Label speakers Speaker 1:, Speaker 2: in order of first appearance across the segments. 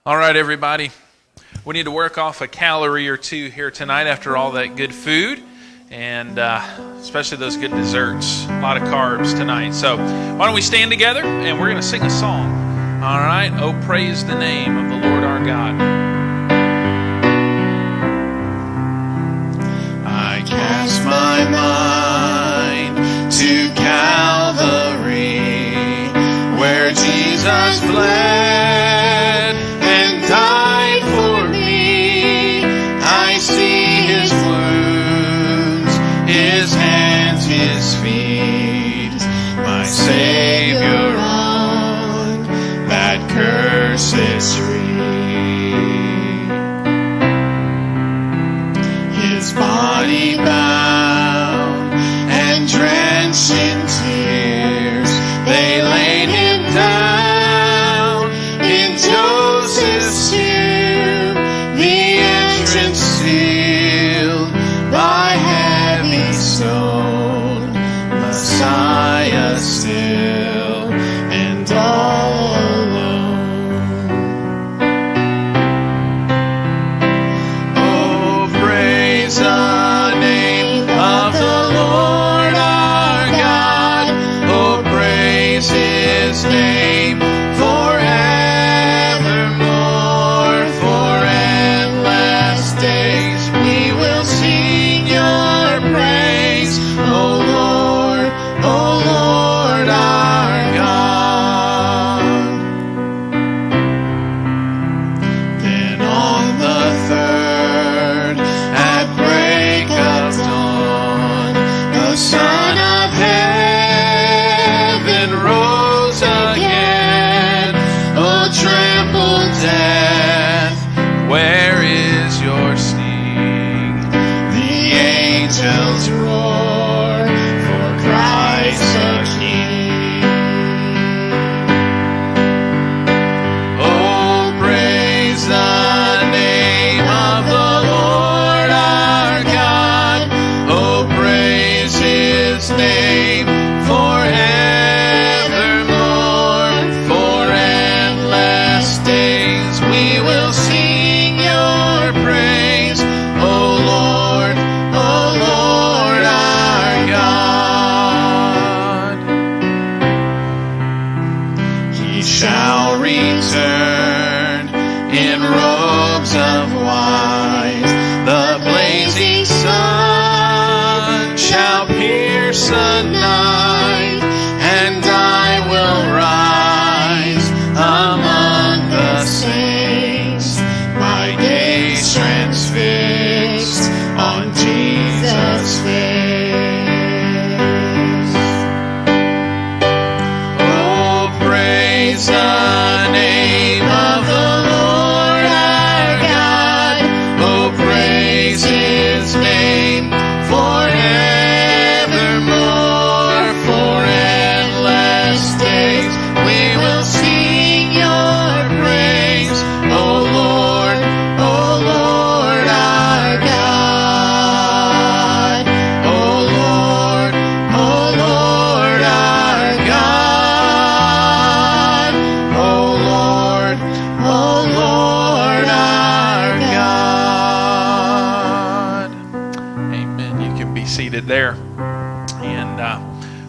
Speaker 1: All right, everybody. We need to work off a calorie or two here tonight after all that good food, and especially those good desserts. A lot of carbs tonight. So why don't we stand together, and we're going to sing a song. All right. Oh, praise the name of the Lord our God.
Speaker 2: I cast my mind to Calvary, where Jesus bled and died for me. I see his wounds, his hands, his feet, my Savior on that cursed tree. His body bound and drenched in tears, they laid him down in Joseph's tomb, the entrance sealed by heavy stone, Messiah still and all alone. Oh, praise the name of the Lord our God. Oh, praise his name forevermore. For endless days we will sing your praise, O Lord our God. Then on the third, at break of dawn, the Son of Heaven rose again. O trampled death, where is your sting? The angels roar for Christ the King. Oh, praise the name of the Lord our God. Oh, praise his name forevermore. For endless days we will sing your praise, O Lord our God. He shall return in robes of white, the blazing sun shall pierce the night, and I will rise among the saints, my gaze transfixed on Jesus' face. Oh, praise the name of the Lord our God. Oh, praise his name forevermore. For endless days we will sing your praise, O Lord our God. O Lord our God. O Lord our God.
Speaker 1: Amen. You can be seated there. And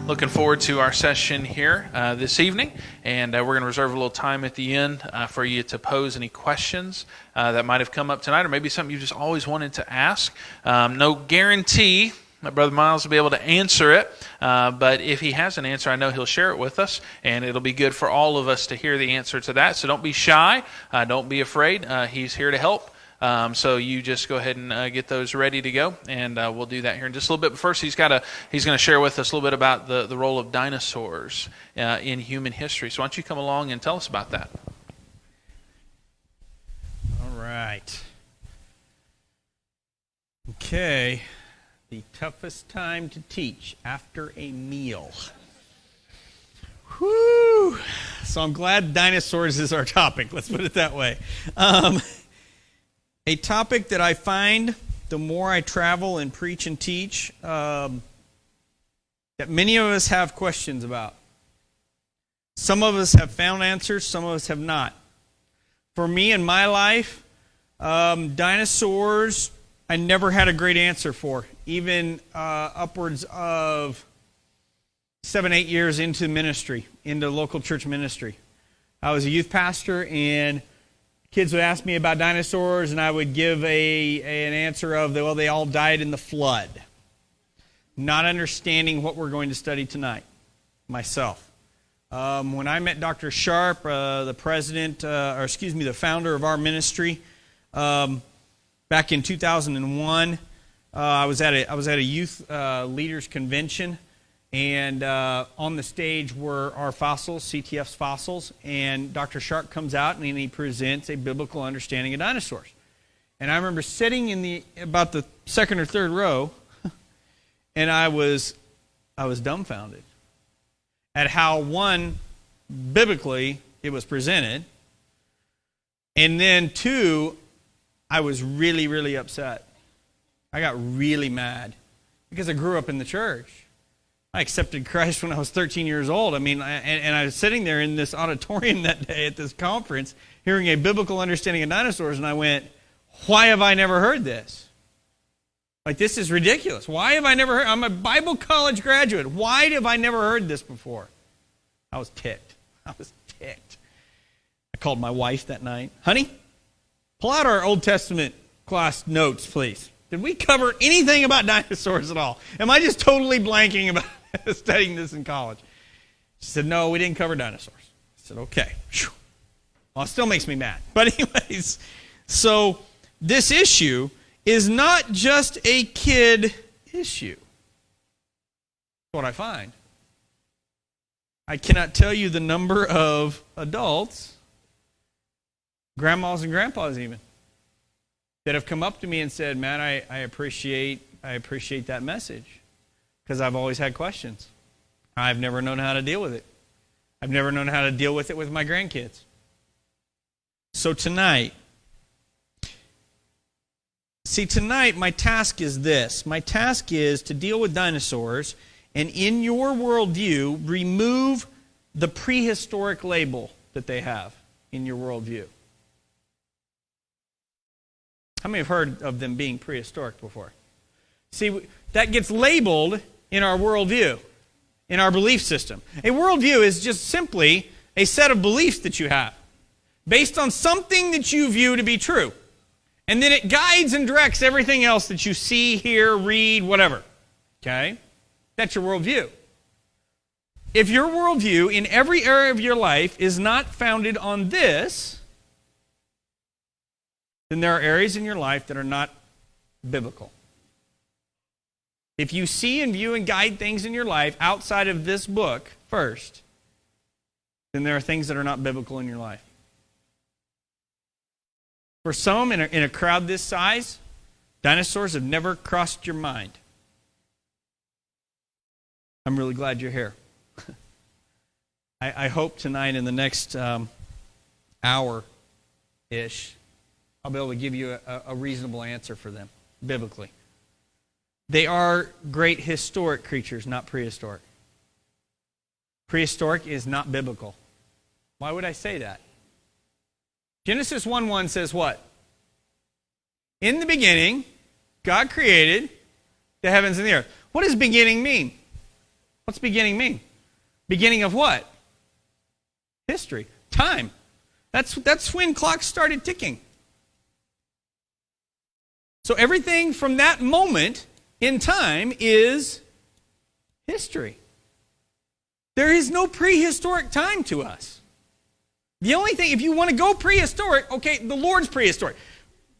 Speaker 1: looking forward to our session here this evening. And we're going to reserve a little time at the end for you to pose any questions that might have come up tonight, or maybe something you just always wanted to ask. No guarantee that Brother Miles will be able to answer it, but if he has an answer, I know he'll share it with us, and it'll be good for all of us to hear the answer to that. So don't be shy. Don't be afraid. He's here to help. So you just go ahead and get those ready to go, and we'll do that here in just a little bit. But first, he's going to share with us a little bit about the role of dinosaurs in human history. So why don't you come along and tell us about that?
Speaker 3: All right. Okay. The toughest time to teach after a meal. Whew. So I'm glad dinosaurs is our topic. Let's put it that way. A topic that I find the more I travel and preach and teach that many of us have questions about. Some of us have found answers, some of us have not. For me in my life, dinosaurs, I never had a great answer for. Even upwards of 7-8 years into ministry, into local church ministry. I was a youth pastor, and kids would ask me about dinosaurs, and I would give an answer of, well, they all died in the flood. Not understanding what we're going to study tonight, myself. When I met Dr. Sharp, the founder of our ministry, back in 2001, I was at a youth leaders convention, and on the stage were our fossils, CTF's fossils, and Dr. Sharp comes out and he presents a biblical understanding of dinosaurs. And I remember sitting in about the second or third row, and I was dumbfounded at how, one, biblically it was presented, and then two, I was really, really upset. I got really mad because I grew up in the church. I accepted Christ when I was 13 years old. I mean, and I was sitting there in this auditorium that day at this conference, hearing a biblical understanding of dinosaurs, and I went, why have I never heard this? Like, this is ridiculous. Why have I never heard? I'm a Bible college graduate. Why have I never heard this before? I was ticked. I called my wife that night. Honey, pull out our Old Testament class notes, please. Did we cover anything about dinosaurs at all? Am I just totally blanking about studying this in college? She said, no, we didn't cover dinosaurs. I said, okay. Well, it still makes me mad. But anyways, so this issue is not just a kid issue. That's what I find. I cannot tell you the number of adults, grandmas and grandpas even, that have come up to me and said, man, I appreciate that message, because I've always had questions. I've never known how to deal with it. I've never known how to deal with it with my grandkids. So tonight, my task is this. My task is to deal with dinosaurs, and in your worldview, remove the prehistoric label that they have in your worldview. How many have heard of them being prehistoric before? See, that gets labeled in our worldview, in our belief system. A worldview is just simply a set of beliefs that you have based on something that you view to be true. And then it guides and directs everything else that you see, hear, read, whatever. Okay? That's your worldview. If your worldview in every area of your life is not founded on this, then there are areas in your life that are not biblical. If you see and view and guide things in your life outside of this book first, then there are things that are not biblical in your life. For some, in a crowd this size, dinosaurs have never crossed your mind. I'm really glad you're here. I hope tonight in the next hour-ish, I'll be able to give you a reasonable answer for them, biblically. They are great historic creatures, not prehistoric. Prehistoric is not biblical. Why would I say that? Genesis 1:1 says what? In the beginning, God created the heavens and the earth. What does beginning mean? What's beginning mean? Beginning of what? History. Time. That's when clocks started ticking. So everything from that moment in time is history. There is no prehistoric time to us. The only thing, if you want to go prehistoric, okay, the Lord's prehistoric.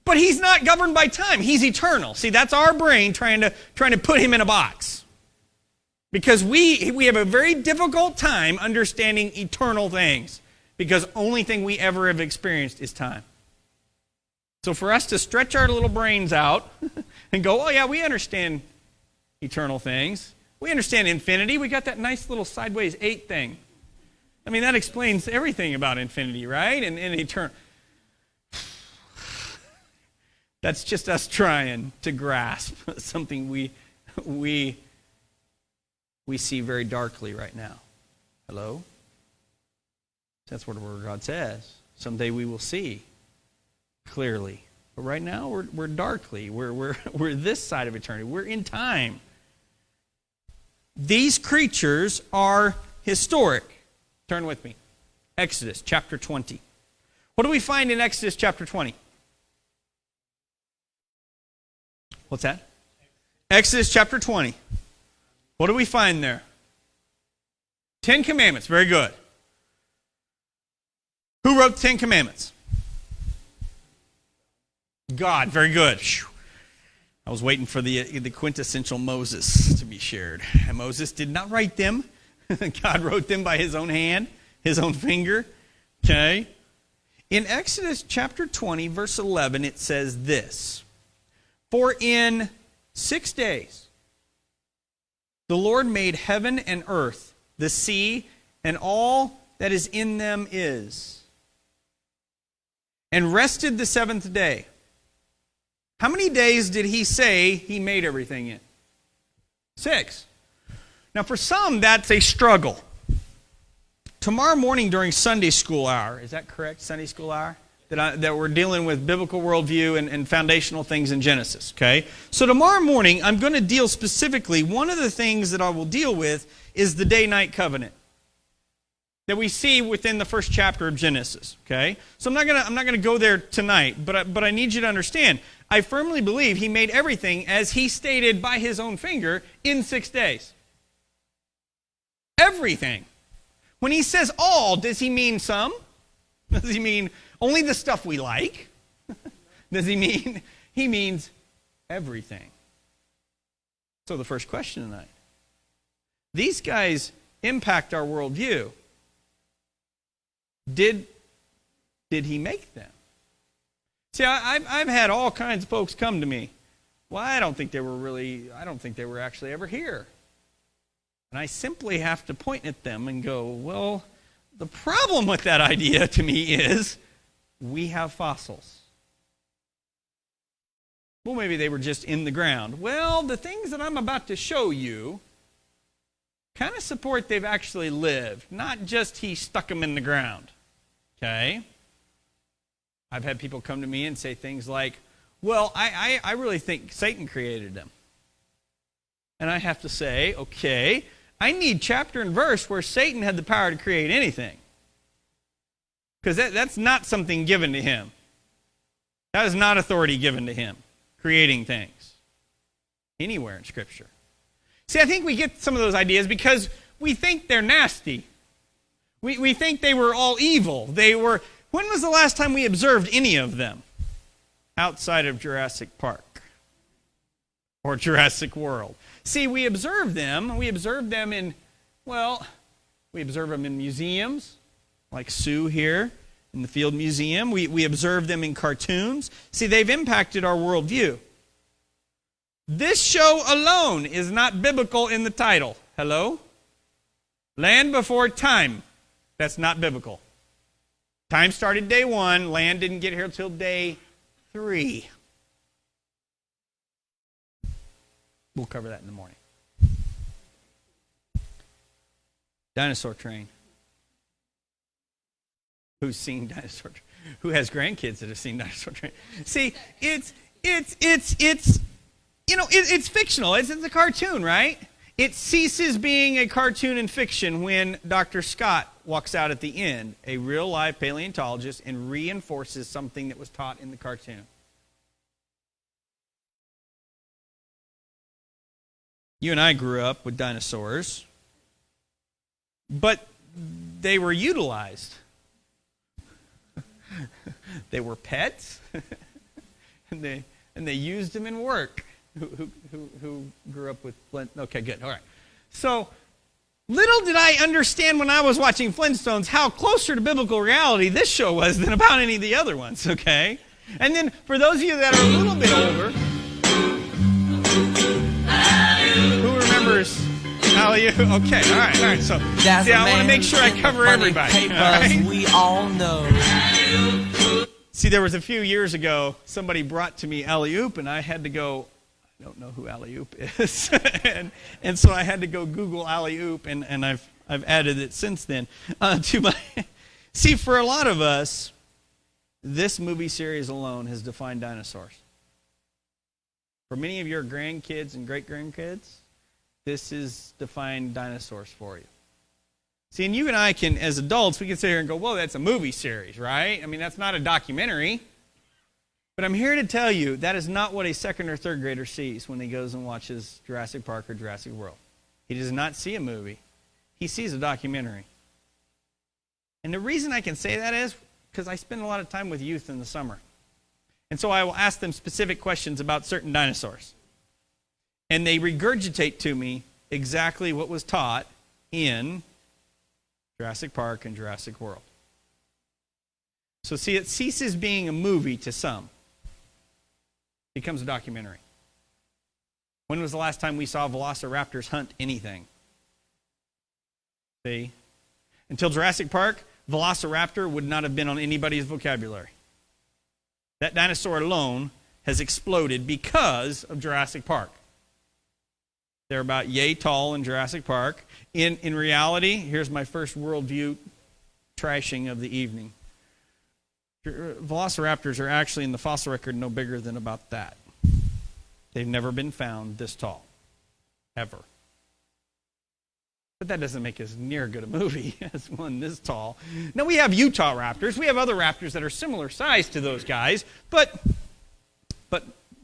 Speaker 3: But He's not governed by time. He's eternal. See, that's our brain trying to put Him in a box. Because we have a very difficult time understanding eternal things. Because only thing we ever have experienced is time. So for us to stretch our little brains out and go, oh yeah, we understand eternal things. We understand infinity. We got that nice little sideways 8 thing. I mean, that explains everything about infinity, right? And eternal. That's just us trying to grasp something we see very darkly right now. Hello? That's what the Word of God says. Someday we will see clearly. But right now, we're darkly. We're this side of eternity. We're in time. These creatures are historic. Turn with me. Exodus chapter 20. What do we find in Exodus chapter 20? What's that? Exodus chapter 20. What do we find there? 10 Commandments. Very good. Who wrote the 10 Commandments? God. Very good. I was waiting for the quintessential Moses to be shared. And Moses did not write them. God wrote them by his own hand, his own finger. Okay? In Exodus chapter 20, verse 11, it says this. For in 6 days the Lord made heaven and earth, the sea, and all that is in them is, and rested the seventh day. How many days did he say he made everything in? 6. Now for some, that's a struggle. Tomorrow morning during Sunday school hour, is that correct, Sunday school hour? That we're dealing with biblical worldview and foundational things in Genesis, okay? So tomorrow morning, I'm going to deal specifically, one of the things that I will deal with is the day-night covenant that we see within the first chapter of Genesis, okay? So I'm not gonna go there tonight, but I need you to understand, I firmly believe he made everything, as he stated by his own finger, in 6 days. Everything. When he says all, does he mean some? Does he mean only the stuff we like? Does he mean? He means everything. So the first question tonight. These guys impact our worldview. Did he make them? See, I've had all kinds of folks come to me. Well, I don't think they were actually ever here. And I simply have to point at them and go, well, the problem with that idea to me is we have fossils. Well, maybe they were just in the ground. Well, the things that I'm about to show you kind of support they've actually lived, not just he stuck them in the ground. Okay? I've had people come to me and say things like, well, I really think Satan created them. And I have to say, okay, I need chapter and verse where Satan had the power to create anything. Because that's not something given to him. That is not authority given to him, creating things. Anywhere in Scripture. See, I think we get some of those ideas because we think they're nasty. We think they were all evil. When was the last time we observed any of them? Outside of Jurassic Park. Or Jurassic World. See, we observe them in museums, like Sue here in the Field Museum. We observe them in cartoons. See, they've impacted our worldview. This show alone is not biblical in the title. Hello? Land Before Time. That's not biblical. Time started day 1. Land didn't get here until day 3. We'll cover that in the morning. Dinosaur Train. Who's seen Dinosaur Train? Who has grandkids that have seen Dinosaur Train? See, it's fictional. It's a cartoon, right? It ceases being a cartoon and fiction when Dr. Scott walks out at the end, a real live paleontologist, and reinforces something that was taught in the cartoon. You and I grew up with dinosaurs, but they were utilized. They were pets, and they used them in work. Who grew up with Flint? Okay, good. All right. So little did I understand when I was watching Flintstones how closer to biblical reality this show was than about any of the other ones. Okay, and then for those of you that are a little bit older. Who remembers alley-oop? Okay, all right. So, see, I want to make sure I cover everybody. All right?
Speaker 2: We all know.
Speaker 3: See, there was a few years ago, somebody brought to me alley-oop, and I had to go, I don't know who alley-oop is. and so I had to go Google alley-oop, and I've added it since then to my... See, for a lot of us, this movie series alone has defined dinosaurs. For many of your grandkids and great-grandkids, this has defined dinosaurs for you. See, and you and I can, as adults, we can sit here and go, well, that's a movie series, right? I mean, that's not a documentary. But I'm here to tell you that is not what a second or third grader sees when he goes and watches Jurassic Park or Jurassic World. He does not see a movie. He sees a documentary. And the reason I can say that is because I spend a lot of time with youth in the summer. And so I will ask them specific questions about certain dinosaurs. And they regurgitate to me exactly what was taught in Jurassic Park and Jurassic World. So see, it ceases being a movie to some. It becomes a documentary. When was the last time we saw velociraptors hunt anything? See? Until Jurassic Park, velociraptor would not have been on anybody's vocabulary. That dinosaur alone has exploded because of Jurassic Park. They're about yay tall in Jurassic Park. In reality, here's my first worldview trashing of the evening. Velociraptors are actually in the fossil record no bigger than about that. They've never been found this tall, ever. But that doesn't make us near good a movie as one this tall. Now, we have Utah raptors. We have other raptors that are similar size to those guys. But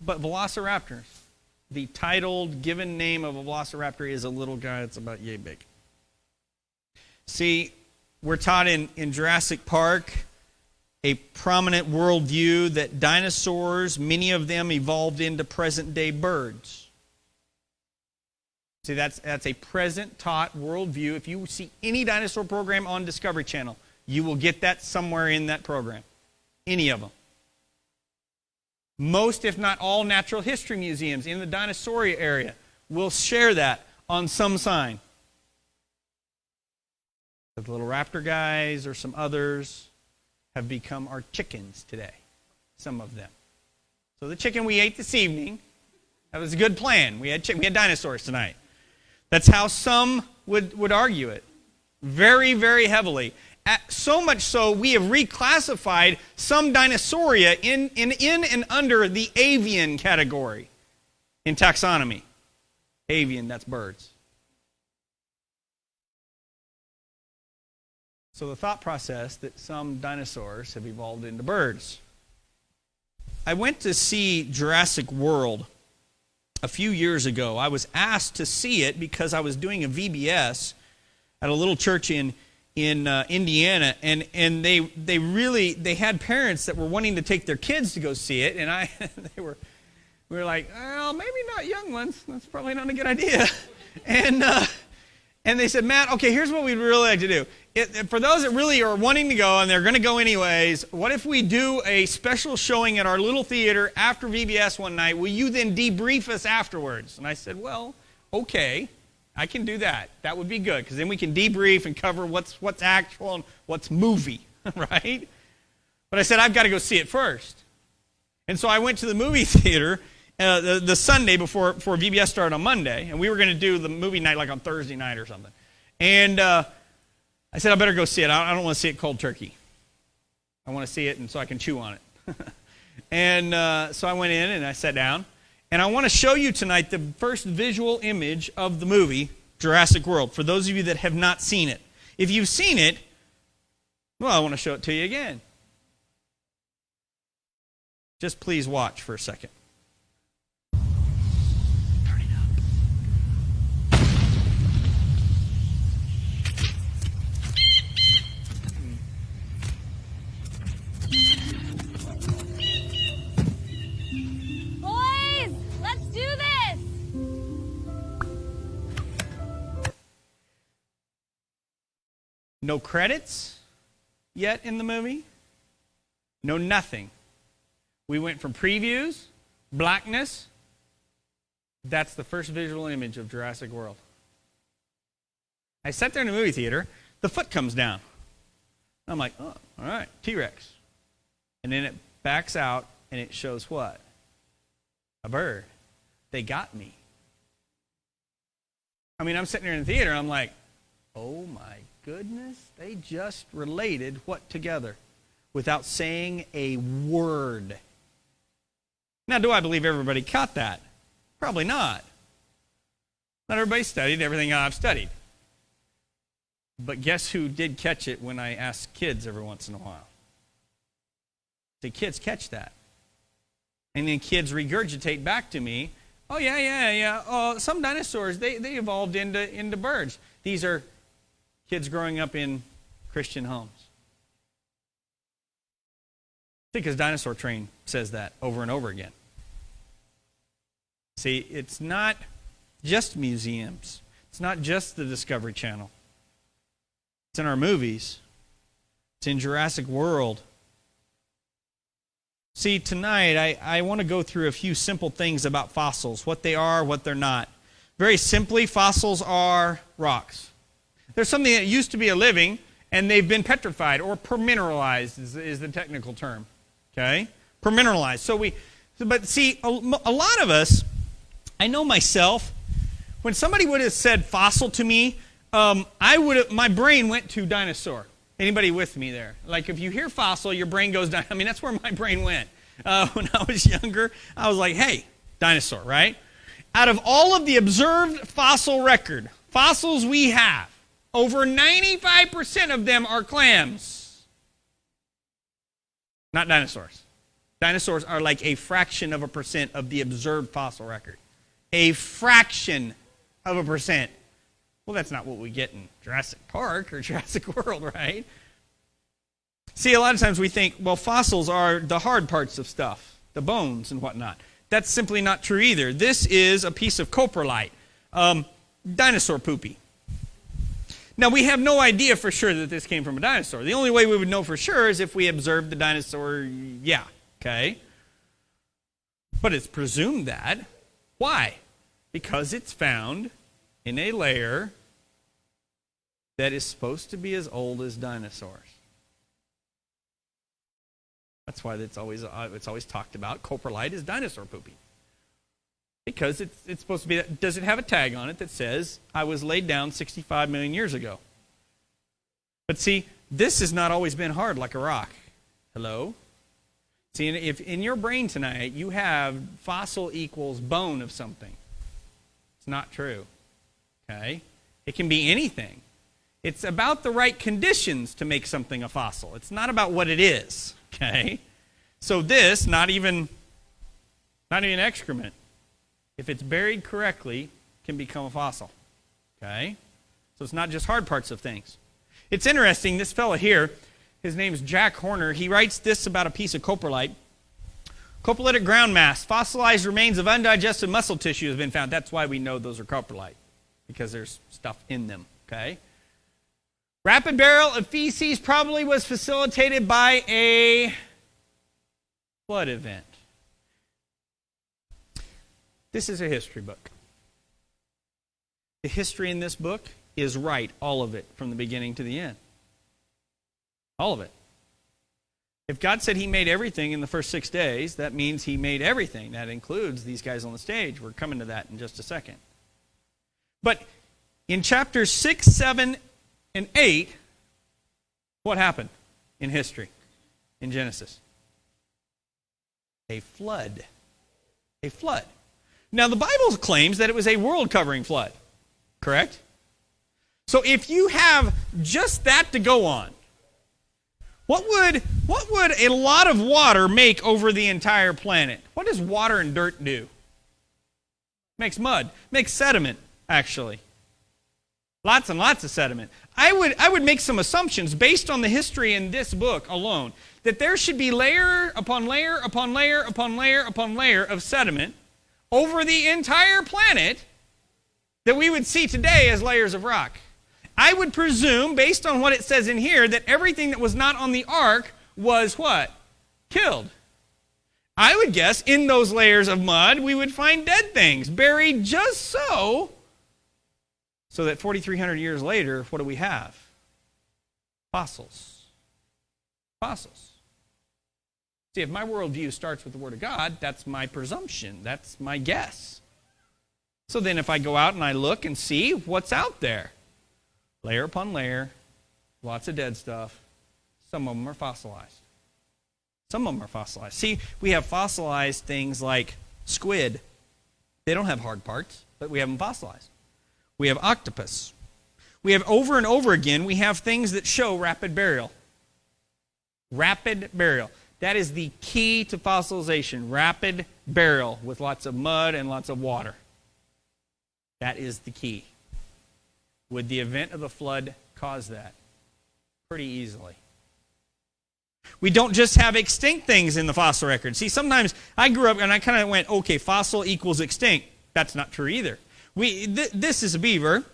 Speaker 3: velociraptors, the titled, given name of a velociraptor is a little guy that's about yay big. See, we're taught in Jurassic Park a prominent worldview that dinosaurs, many of them evolved into present-day birds. See, that's a present-taught worldview. If you see any dinosaur program on Discovery Channel, you will get that somewhere in that program. Any of them. Most, if not all, natural history museums in the Dinosauria area will share that on some sign. The little raptor guys or some others have become our chickens today. Some of them. So the chicken we ate this evening, that was a good plan. We had dinosaurs tonight. That's how some would argue it. Very, very heavily. So much so, we have reclassified some Dinosauria in and under the avian category in taxonomy. Avian, that's birds. So the thought process that some dinosaurs have evolved into birds. I went to see Jurassic World a few years ago. I was asked to see it because I was doing a VBS at a little church in Indiana, and they had parents that were wanting to take their kids to go see it, and we were like, well, maybe not young ones. That's probably not a good idea. And they said, Matt, okay, here's what we'd really like to do. For those that really are wanting to go, and they're going to go anyways, what if we do a special showing at our little theater after VBS one night? Will you then debrief us afterwards? And I said, well, okay, I can do that. That would be good, because then we can debrief and cover what's actual and what's movie, right? But I said, I've got to go see it first. And so I went to the movie theater the Sunday before VBS started on Monday, and we were going to do the movie night like on Thursday night or something. And I said, I better go see it. I don't want to see it cold turkey. I want to see it and so I can chew on it. And so I went in and I sat down. And I want to show you tonight the first visual image of the movie, Jurassic World, for those of you that have not seen it. If you've seen it, well, I want to show it to you again. Just please watch for a second. Turn it up.
Speaker 4: Boys, let's do this!
Speaker 3: No credits yet in the movie. No nothing. We went from previews, blackness. That's the first visual image of Jurassic World. I sat there in the movie theater. The foot comes down. I'm like, oh, all right, T-Rex. And then it backs out, and it shows what? A bird. They got me. I mean, I'm sitting there in the theater, and I'm like, oh my goodness, they just related what together? without saying a word. Now, do I believe everybody caught that? Probably not. Not everybody studied everything I've studied. But guess who did catch it when I asked kids every once in a while? The kids catch that. And then kids regurgitate back to me, oh, yeah. Oh, some dinosaurs, they evolved into birds. These are kids growing up in Christian homes. Because Dinosaur Train says that over and over again. See, it's not just museums. It's not just the Discovery Channel. It's in our movies. It's in Jurassic World. See, tonight I want to go through a few simple things about fossils, what they are, what they're not. Very simply, fossils are rocks. There's something that used to be a living, and they've been petrified, or permineralized is the technical term. Okay? Permineralized. But see, a lot of us, I know myself, when somebody would have said fossil to me, my brain went to dinosaur. Anybody with me there? Like if you hear fossil, your brain goes down. I mean, that's where my brain went. When I was younger, I was like, hey, dinosaur, right? Out of all of the observed fossil record, fossils we have, over 95% of them are clams. Not dinosaurs. Dinosaurs are like a fraction of a percent of the observed fossil record. A fraction of a percent. Well, that's not what we get in Jurassic Park or Jurassic World, right? See, a lot of times we think, well, fossils are the hard parts of stuff, the bones and whatnot. That's simply not true either. This is a piece of coprolite, dinosaur poopy. Now, we have no idea for sure that this came from a dinosaur. The only way we would know for sure is if we observed the dinosaur, okay? But it's presumed that. Why? Because it's found in a layer that is supposed to be as old as dinosaurs. That's why it's always talked about. Coprolite is dinosaur poopy. Because it's supposed to be that. Does it have a tag on it that says, I was laid down 65 million years ago? But see, this has not always been hard like a rock. Hello? See, if in your brain tonight you have fossil equals bone of something, it's not true. Okay? It can be anything. It's about the right conditions to make something a fossil. It's not about what it is. Okay? So this, not even excrement, if it's buried correctly, can become a fossil. Okay? So it's not just hard parts of things. It's interesting, this fella here, his name's Jack Horner, he writes this about a piece of coprolite. Coprolitic ground mass, fossilized remains of undigested muscle tissue has been found. That's why we know those are coprolite, because there's stuff in them. Okay? Rapid burial of feces probably was facilitated by a flood event. This is a history book. The history in this book is right, all of it, from the beginning to the end. All of it. If God said he made everything in the first 6 days, that means he made everything. That includes these guys on the stage. We're coming to that in just a second. But in chapters 6, 7, and 8, what happened in history, in Genesis? A flood. A flood. Now, the Bible claims that it was a world-covering flood, correct? So if you have just that to go on, what would a lot of water make over the entire planet? What does water and dirt do? Makes mud. Makes sediment, actually. Lots and lots of sediment. I would make some assumptions based on the history in this book alone, that there should be layer upon layer upon layer upon layer upon layer of sediment over the entire planet that we would see today as layers of rock. I would presume, based on what it says in here, that everything that was not on the ark was what? Killed. I would guess in those layers of mud we would find dead things buried just so that 4,300 years later, what do we have? Fossils. Fossils. See, if my worldview starts with the Word of God, that's my presumption. That's my guess. So then if I go out and I look and see what's out there, layer upon layer, lots of dead stuff, some of them are fossilized. Some of them are fossilized. See, we have fossilized things like squid. They don't have hard parts, but we have them fossilized. We have octopus. We have over and over again, we have things that show rapid burial. Rapid burial. That is the key to fossilization. Rapid burial with lots of mud and lots of water. That is the key. Would the event of the flood cause that? Pretty easily. We don't just have extinct things in the fossil record. See, sometimes I grew up and I kind of went, okay, fossil equals extinct. That's not true either. This is a beaver.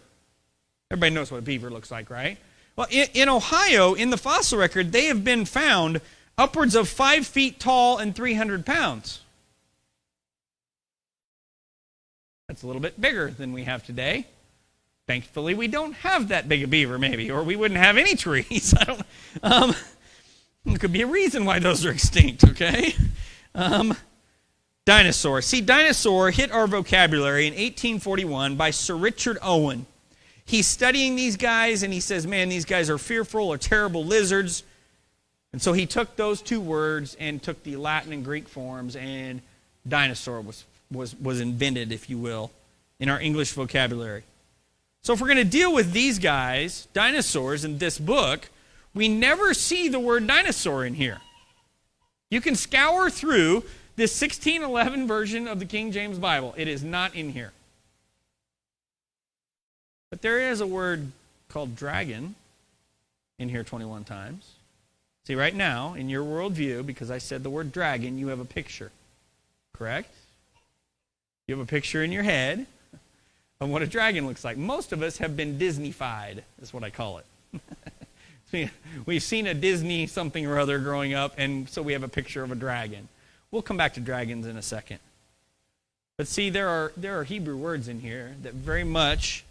Speaker 3: Everybody knows what a beaver looks like, right? Well, in Ohio, in the fossil record, they have been found upwards of 5 feet tall and 300 pounds. That's a little bit bigger than we have today. Thankfully, we don't have that big a beaver, maybe, or we wouldn't have any trees. There could be a reason why those are extinct, okay? Dinosaur. See, dinosaur hit our vocabulary in 1841 by Sir Richard Owen. He's studying these guys, and he says, man, these guys are fearful or terrible lizards. And so he took those two words and took the Latin and Greek forms, and dinosaur was invented, if you will, in our English vocabulary. So if we're going to deal with these guys, dinosaurs, in this book, we never see the word dinosaur in here. You can scour through this 1611 version of the King James Bible. It is not in here. But there is a word called dragon in here 21 times. See, right now, in your worldview, because I said the word dragon, you have a picture. Correct? You have a picture in your head of what a dragon looks like. Most of us have been Disney-fied, is what I call it. We've seen a Disney something or other growing up, and so we have a picture of a dragon. We'll come back to dragons in a second. But see, there are Hebrew words in here that very much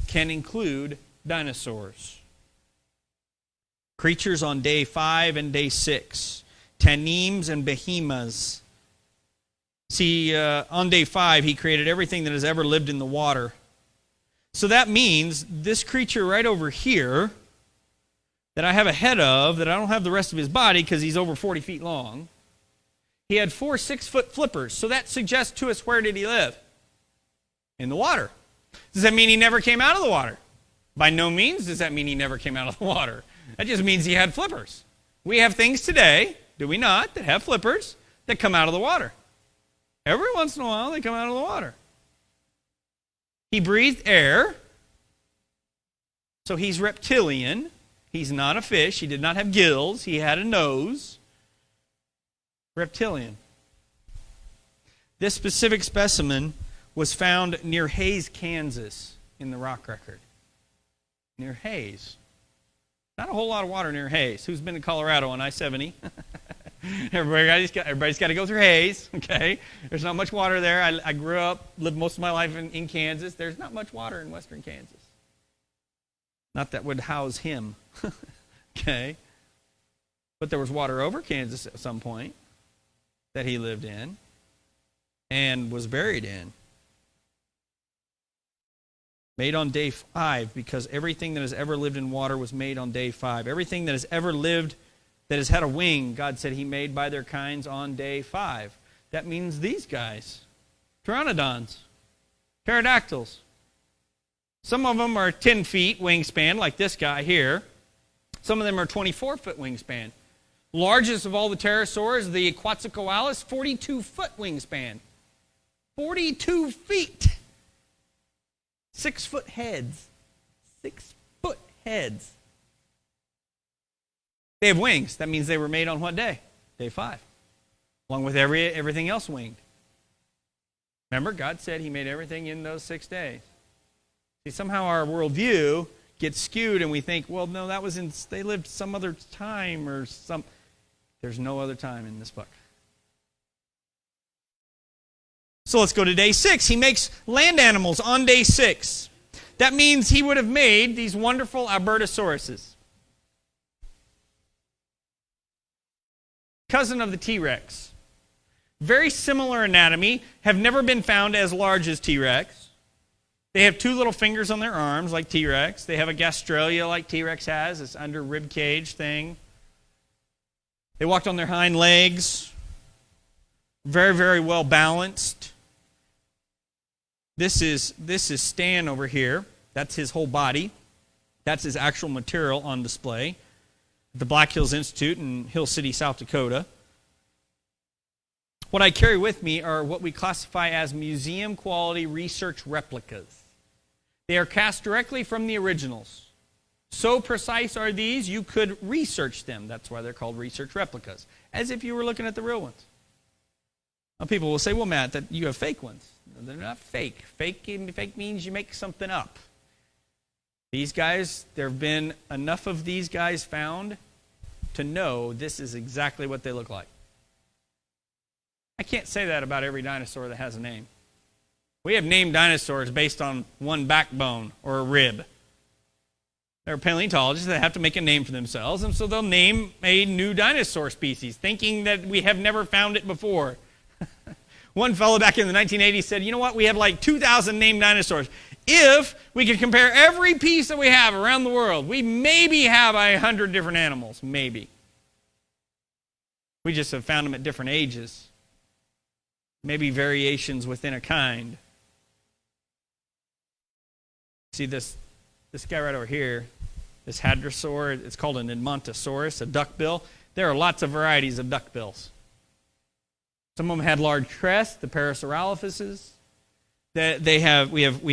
Speaker 3: can include dinosaurs. Creatures on day 5 and day 6. Tanims and behemoths. See, on day 5, he created everything that has ever lived in the water. So that means this creature right over here that I have a head of, that I don't have the rest of his body because he's over 40 feet long, he had 4 6-foot flippers. So that suggests to us, where did he live? In the water. Does that mean he never came out of the water? By no means does that mean he never came out of the water. That just means he had flippers. We have things today, do we not, that have flippers that come out of the water. Every once in a while, they come out of the water. He breathed air, so he's reptilian. He's not a fish. He did not have gills. He had a nose. Reptilian. This specific specimen was found near Hays, Kansas, in the rock record. Near Hays. Not a whole lot of water near Hays. Who's been to Colorado on I-70? Everybody's got to go through Hays, okay? There's not much water there. I grew up, lived most of my life in Kansas. There's not much water in western Kansas. Not that would house him, okay? But there was water over Kansas at some point that he lived in and was buried in. Made on day 5, because everything that has ever lived in water was made on day 5. Everything that has ever lived that has had a wing, God said he made by their kinds on day 5. That means these guys, pteranodons, pterodactyls. Some of them are 10 feet wingspan, like this guy here. Some of them are 24-foot wingspan. Largest of all the pterosaurs, the Quetzalcoatlus, 42-foot wingspan. 42 feet. 6-foot heads. 6-foot heads. They have wings. That means they were made on what day? Day 5. Along with everything else winged. Remember, God said he made everything in those 6 days. See, somehow our worldview gets skewed and we think, well, no, they lived some other time or some. There's no other time in this book. So let's go to day 6. He makes land animals on day 6. That means he would have made these wonderful Albertosauruses. Cousin of the T-Rex. Very similar anatomy, have never been found as large as T-Rex. They have 2 little fingers on their arms like T-Rex. They have a gastralia like T-Rex has, this under rib cage thing. They walked on their hind legs. Very, very well balanced. This is Stan over here. That's his whole body. That's his actual material on display at the Black Hills Institute in Hill City, South Dakota. What I carry with me are what we classify as museum quality research replicas. They are cast directly from the originals. So precise are these, you could research them. That's why they're called research replicas, as if you were looking at the real ones. Now, people will say, well, Matt, that you have fake ones. No, they're not fake. Fake means you make something up. These guys, there have been enough of these guys found to know this is exactly what they look like. I can't say that about every dinosaur that has a name. We have named dinosaurs based on one backbone or a rib. There are paleontologists that have to make a name for themselves, and so they'll name a new dinosaur species, thinking that we have never found it before. One fellow back in the 1980s said, you know what, we have like 2,000 named dinosaurs. If we could compare every piece that we have around the world, we maybe have 100 different animals, maybe. We just have found them at different ages. Maybe variations within a kind. See this guy right over here, this hadrosaur, it's called an Edmontosaurus, a duckbill. There are lots of varieties of duckbills. Some of them had large crests, the Parasaurolophuses. We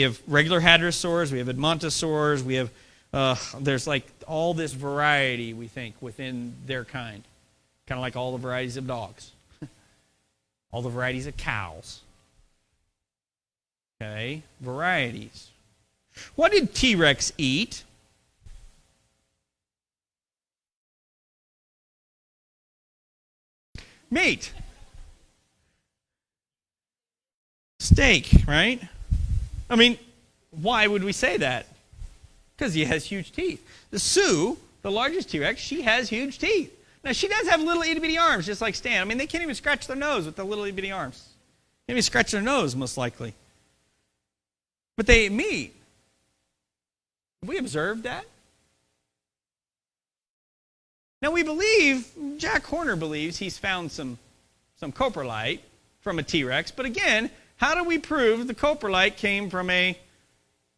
Speaker 3: have regular hadrosaurs, we have Edmontosaurs, we have there's like all this variety, we think, within their kind. Kind of like all the varieties of dogs. All the varieties of cows. Okay, varieties. What did T-Rex eat? Meat. Steak, right? I mean, why would we say that? Because he has huge teeth. The Sioux, the largest T-Rex, she has huge teeth. Now, she does have little itty-bitty arms, just like Stan. I mean, they can't even scratch their nose with the little itty-bitty arms. Can't even scratch their nose, most likely. But they ate meat. Have we observed that? Now, we believe, Jack Horner believes he's found some coprolite from a T-Rex. But again, how do we prove the coprolite came from a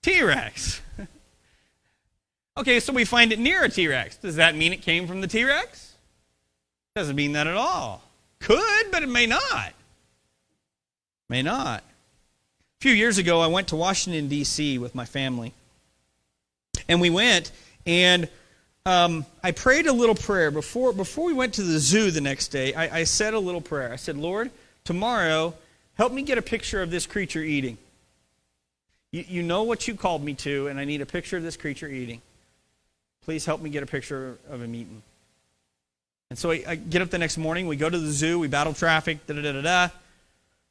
Speaker 3: T-Rex? Okay, so we find it near a T-Rex. Does that mean it came from the T-Rex? Doesn't mean that at all. Could, but it may not. May not. A few years ago, I went to Washington, D.C. with my family. And we went, and I prayed a little prayer. Before we went to the zoo the next day, I said a little prayer. I said, Lord, tomorrow, help me get a picture of this creature eating. You know what you called me to, and I need a picture of this creature eating. Please help me get a picture of him eating. And so I get up the next morning. We go to the zoo. We battle traffic. Da-da-da-da-da.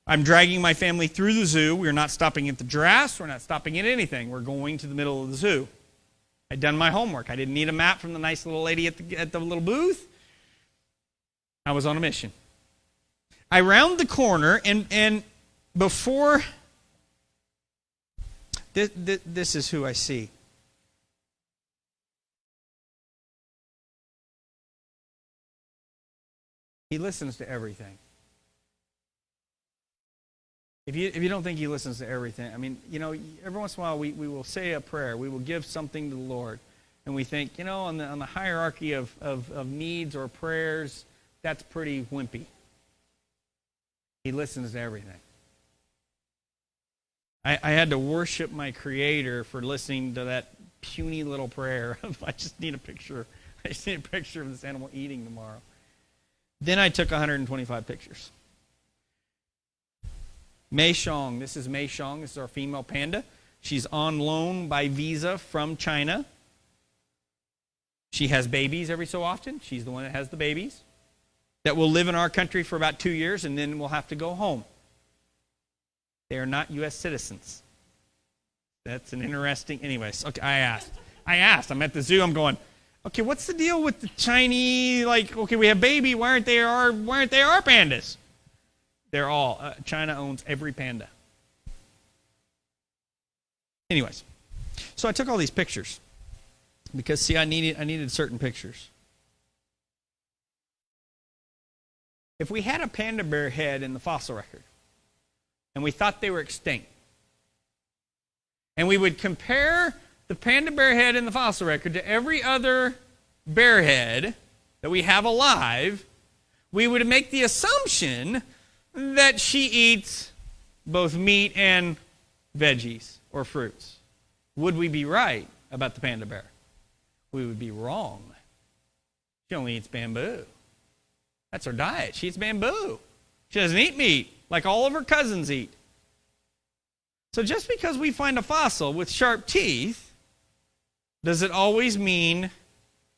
Speaker 3: I'm dragging my family through the zoo. We're not stopping at the giraffes. We're not stopping at anything. We're going to the middle of the zoo. I'd done my homework. I didn't need a map from the nice little lady at the little booth. I was on a mission. I round the corner, and before... This is who I see. He listens to everything. If you don't think he listens to everything, I mean, you know, every once in a while we will say a prayer. We will give something to the Lord. And we think, you know, on the hierarchy of needs or prayers, that's pretty wimpy. He listens to everything. I had to worship my Creator for listening to that puny little prayer of, I just need a picture of this animal eating tomorrow. Then I took 125 pictures. Mei Xiong. This is Mei Xiong. This is our female panda. She's on loan by visa from China. She has babies every so often. She's the one that has the babies. That will live in our country for about 2 years, and then we'll have to go home. They are not U.S. citizens. That's an interesting... Anyways, okay, I asked. I'm at the zoo. I'm going, okay, what's the deal with the Chinese... Like, okay, we have baby. Why aren't they our pandas? They're all... China owns every panda. Anyways, so I took all these pictures. Because, see, I needed certain pictures. If we had a panda bear head in the fossil record, and we thought they were extinct, and we would compare the panda bear head in the fossil record to every other bear head that we have alive, we would make the assumption that she eats both meat and veggies or fruits. Would we be right about the panda bear? We would be wrong. She only eats bamboo. That's her diet. She eats bamboo. She doesn't eat meat like all of her cousins eat. So just because we find a fossil with sharp teeth, does it always mean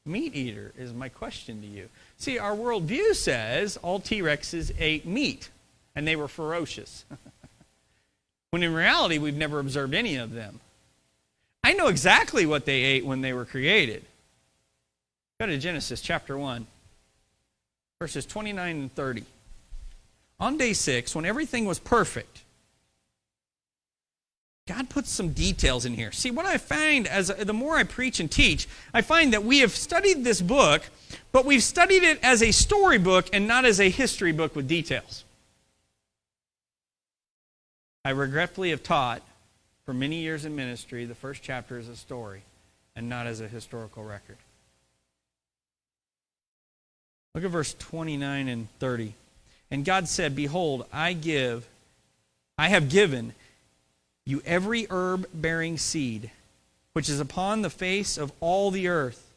Speaker 3: meat eater, is my question to you. See, our worldview says all T-Rexes ate meat, and they were ferocious. When in reality, we've never observed any of them. I know exactly what they ate when they were created. Go to Genesis chapter 1, verses 29 and 30. On day 6, when everything was perfect, God puts some details in here. See, what I find the more I preach and teach, I find that we have studied this book, but we've studied it as a storybook and not as a history book with details. I regretfully have taught for many years in ministry the first chapter is a story and not as a historical record. Look at verse 29 and 30. And God said, "Behold, I have given you every herb-bearing seed, which is upon the face of all the earth,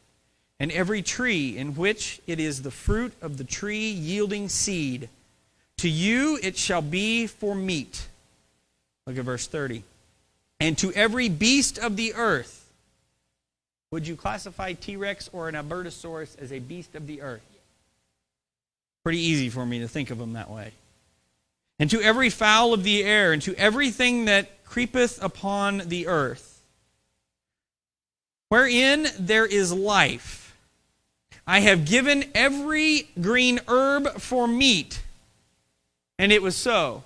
Speaker 3: and every tree in which it is the fruit of the tree yielding seed. To you it shall be for meat." Look at verse 30. "And to every beast of the earth." Would you classify T-Rex or an Albertosaurus as a beast of the earth? Pretty easy for me to think of them that way. "And to every fowl of the air, and to everything that creepeth upon the earth, wherein there is life, I have given every green herb for meat." And it was so.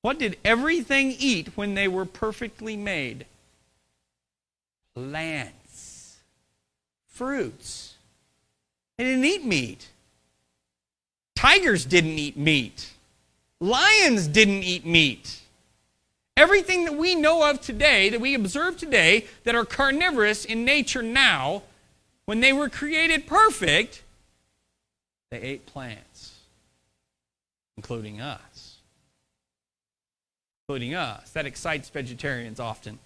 Speaker 3: What did everything eat when they were perfectly made? Plants. Fruits. They didn't eat meat. Tigers didn't eat meat. Lions didn't eat meat. Everything that we know of today, that we observe today, that are carnivorous in nature now, when they were created perfect, they ate plants, including us. Including us. That excites vegetarians often.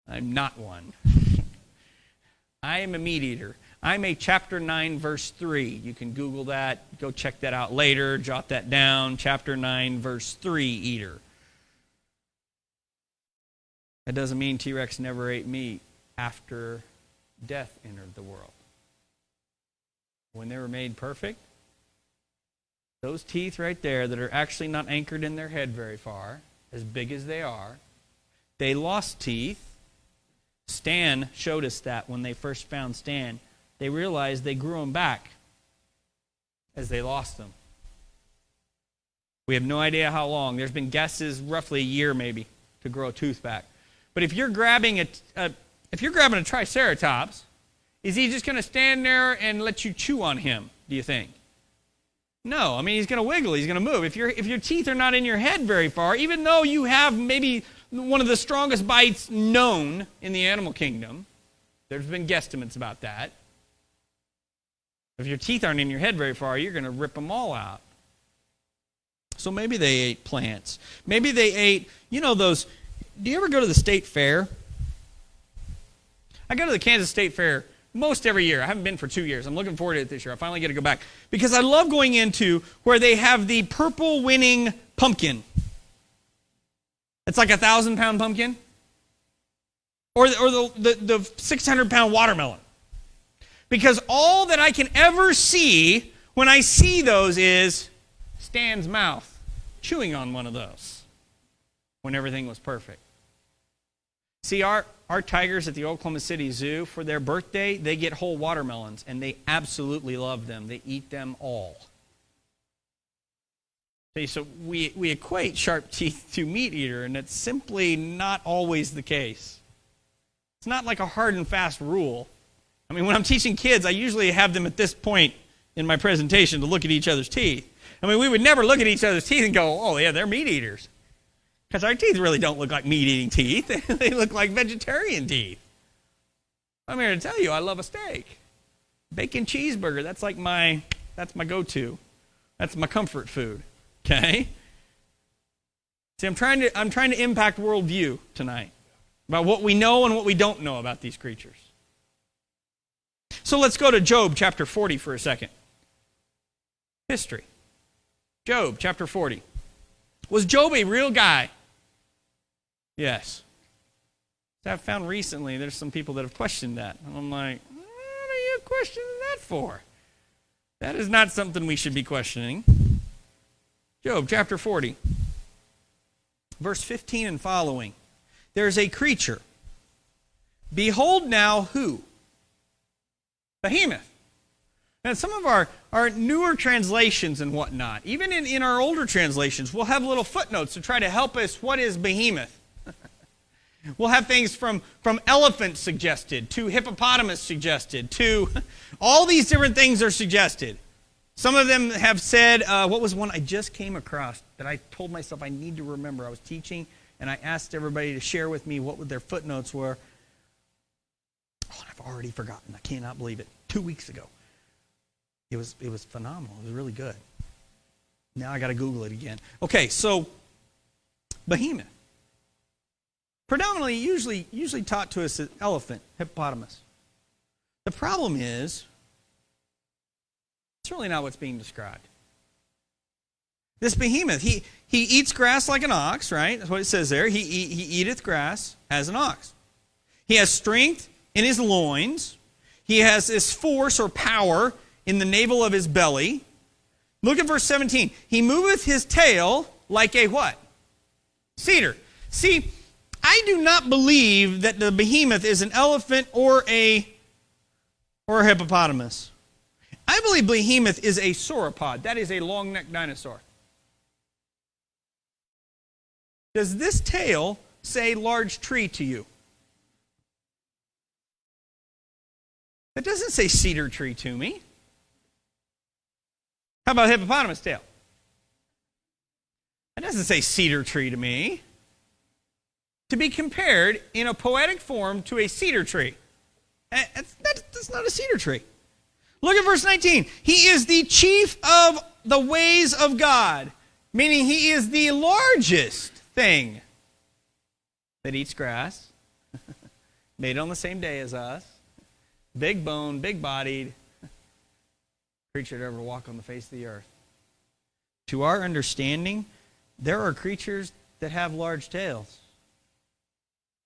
Speaker 3: I'm not one. I am a meat eater. I'm a chapter 9, verse 3. You can Google that. Go check that out later. Jot that down. Chapter 9, verse 3 eater. That doesn't mean T-Rex never ate meat after death entered the world. When they were made perfect, those teeth right there that are actually not anchored in their head very far, as big as they are, they lost teeth. Stan showed us that when they first found Stan. They realized they grew them back as they lost them. We have no idea how long. There's been guesses, roughly a year maybe, to grow a tooth back. But if you're grabbing a Triceratops, is he just going to stand there and let you chew on him, do you think? No, I mean, he's going to wiggle, he's going to move. If your teeth are not in your head very far, even though you have maybe one of the strongest bites known in the animal kingdom, there's been guesstimates about that. If your teeth aren't in your head very far, you're going to rip them all out. So maybe they ate plants. Maybe they ate, those, do you ever go to the state fair? I go to the Kansas State Fair most every year. I haven't been for 2 years. I'm looking forward to it this year. I finally get to go back. Because I love going into where they have the purple winning pumpkin. It's like a 1,000-pound pumpkin. Or the 600-pound watermelon. Because all that I can ever see when I see those is Stan's mouth chewing on one of those when everything was perfect. See, our tigers at the Oklahoma City Zoo, for their birthday, they get whole watermelons, and they absolutely love them. They eat them all. See, so we equate sharp teeth to meat eater, and it's simply not always the case. It's not like a hard and fast rule. I mean, when I'm teaching kids, I usually have them at this point in my presentation to look at each other's teeth. I mean, we would never look at each other's teeth and go, oh, yeah, they're meat eaters. Because our teeth really don't look like meat-eating teeth. They look like vegetarian teeth. I'm here to tell you, I love a steak. Bacon cheeseburger, that's my go-to. That's my comfort food. Okay? See, I'm trying to impact worldview tonight about what we know and what we don't know about these creatures. So let's go to Job chapter 40 for a second. History. Job chapter 40. Was Job a real guy? Yes. I've found recently there's some people that have questioned that. And I'm like, what are you questioning that for? That is not something we should be questioning. Job chapter 40. Verse 15 and following. There's a creature. Behold now who? Behemoth. And some of our newer translations and whatnot, even in our older translations, we'll have little footnotes to try to help us. What is behemoth? We'll have things from elephant suggested to hippopotamus suggested to all these different things are suggested. Some of them have said, what was one I just came across that I told myself I need to remember? I was teaching and I asked everybody to share with me what their footnotes were. Oh, I've already forgotten. I cannot believe it. 2 weeks ago. It was phenomenal. It was really good. Now I got to Google it again. Okay, so behemoth. Predominantly, usually taught to us as elephant, hippopotamus. The problem is, it's really not what's being described. This behemoth, he eats grass like an ox, right? That's what it says there. He eateth grass as an ox. He has strength in his loins. He has this force or power in the navel of his belly. Look at verse 17. He moveth his tail like a what? Cedar. See, I do not believe that the behemoth is an elephant or a hippopotamus. I believe behemoth is a sauropod. That is a long-necked dinosaur. Does this tail say large tree to you? That doesn't say cedar tree to me. How about hippopotamus tail? That doesn't say cedar tree to me. To be compared in a poetic form to a cedar tree. That's not a cedar tree. Look at verse 19. He is the chief of the ways of God, meaning he is the largest thing that eats grass, made on the same day as us, big bone, big bodied creature to ever walk on the face of the earth. To our understanding, there are creatures that have large tails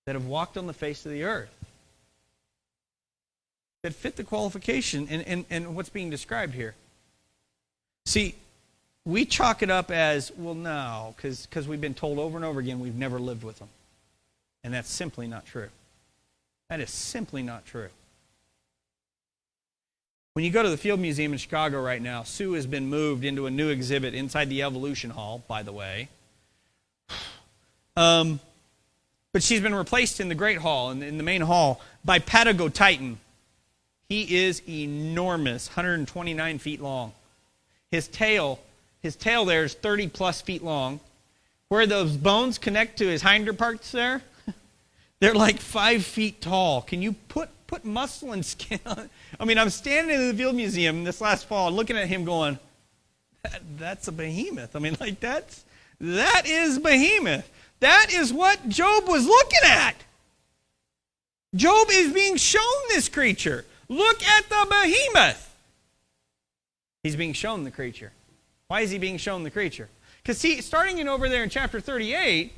Speaker 3: that have walked on the face of the earth that fit the qualification and what's being described here. See, we chalk it up as, well, no, because we've been told over and over again we've never lived with them. And that's simply not true. That is simply not true. When you go to the Field Museum in Chicago right now, Sue has been moved into a new exhibit inside the Evolution Hall, by the way. But she's been replaced in the Great Hall, in the main hall, by Patagotitan. He is enormous, 129 feet long. His tail there is 30 plus feet long. Where those bones connect to his hinder parts there, they're like 5 feet tall. Can you put muscle and skin on? I mean, I'm standing in the Field Museum this last fall looking at him going, that's a behemoth. I mean, like that is behemoth. That is what Job was looking at. Job is being shown this creature. Look at the behemoth. He's being shown the creature. Why is he being shown the creature? Because see, starting in over there in chapter 38,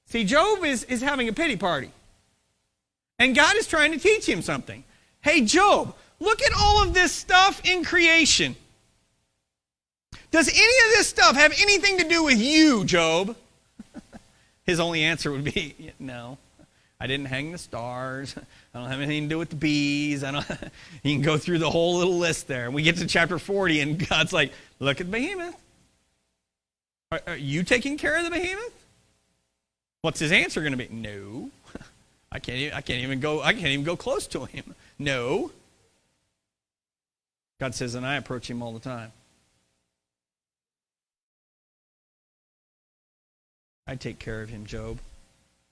Speaker 3: see, Job is having a pity party. And God is trying to teach him something. Hey, Job, look at all of this stuff in creation. Does any of this stuff have anything to do with you, Job? His only answer would be, no. I didn't hang the stars. I don't have anything to do with the bees. You can go through the whole little list there. And we get to chapter 40, and God's like, look at the behemoth. Are you taking care of the behemoth? What's his answer going to be? No. I can't even go close to him. No. God says, and I approach him all the time. I take care of him, Job.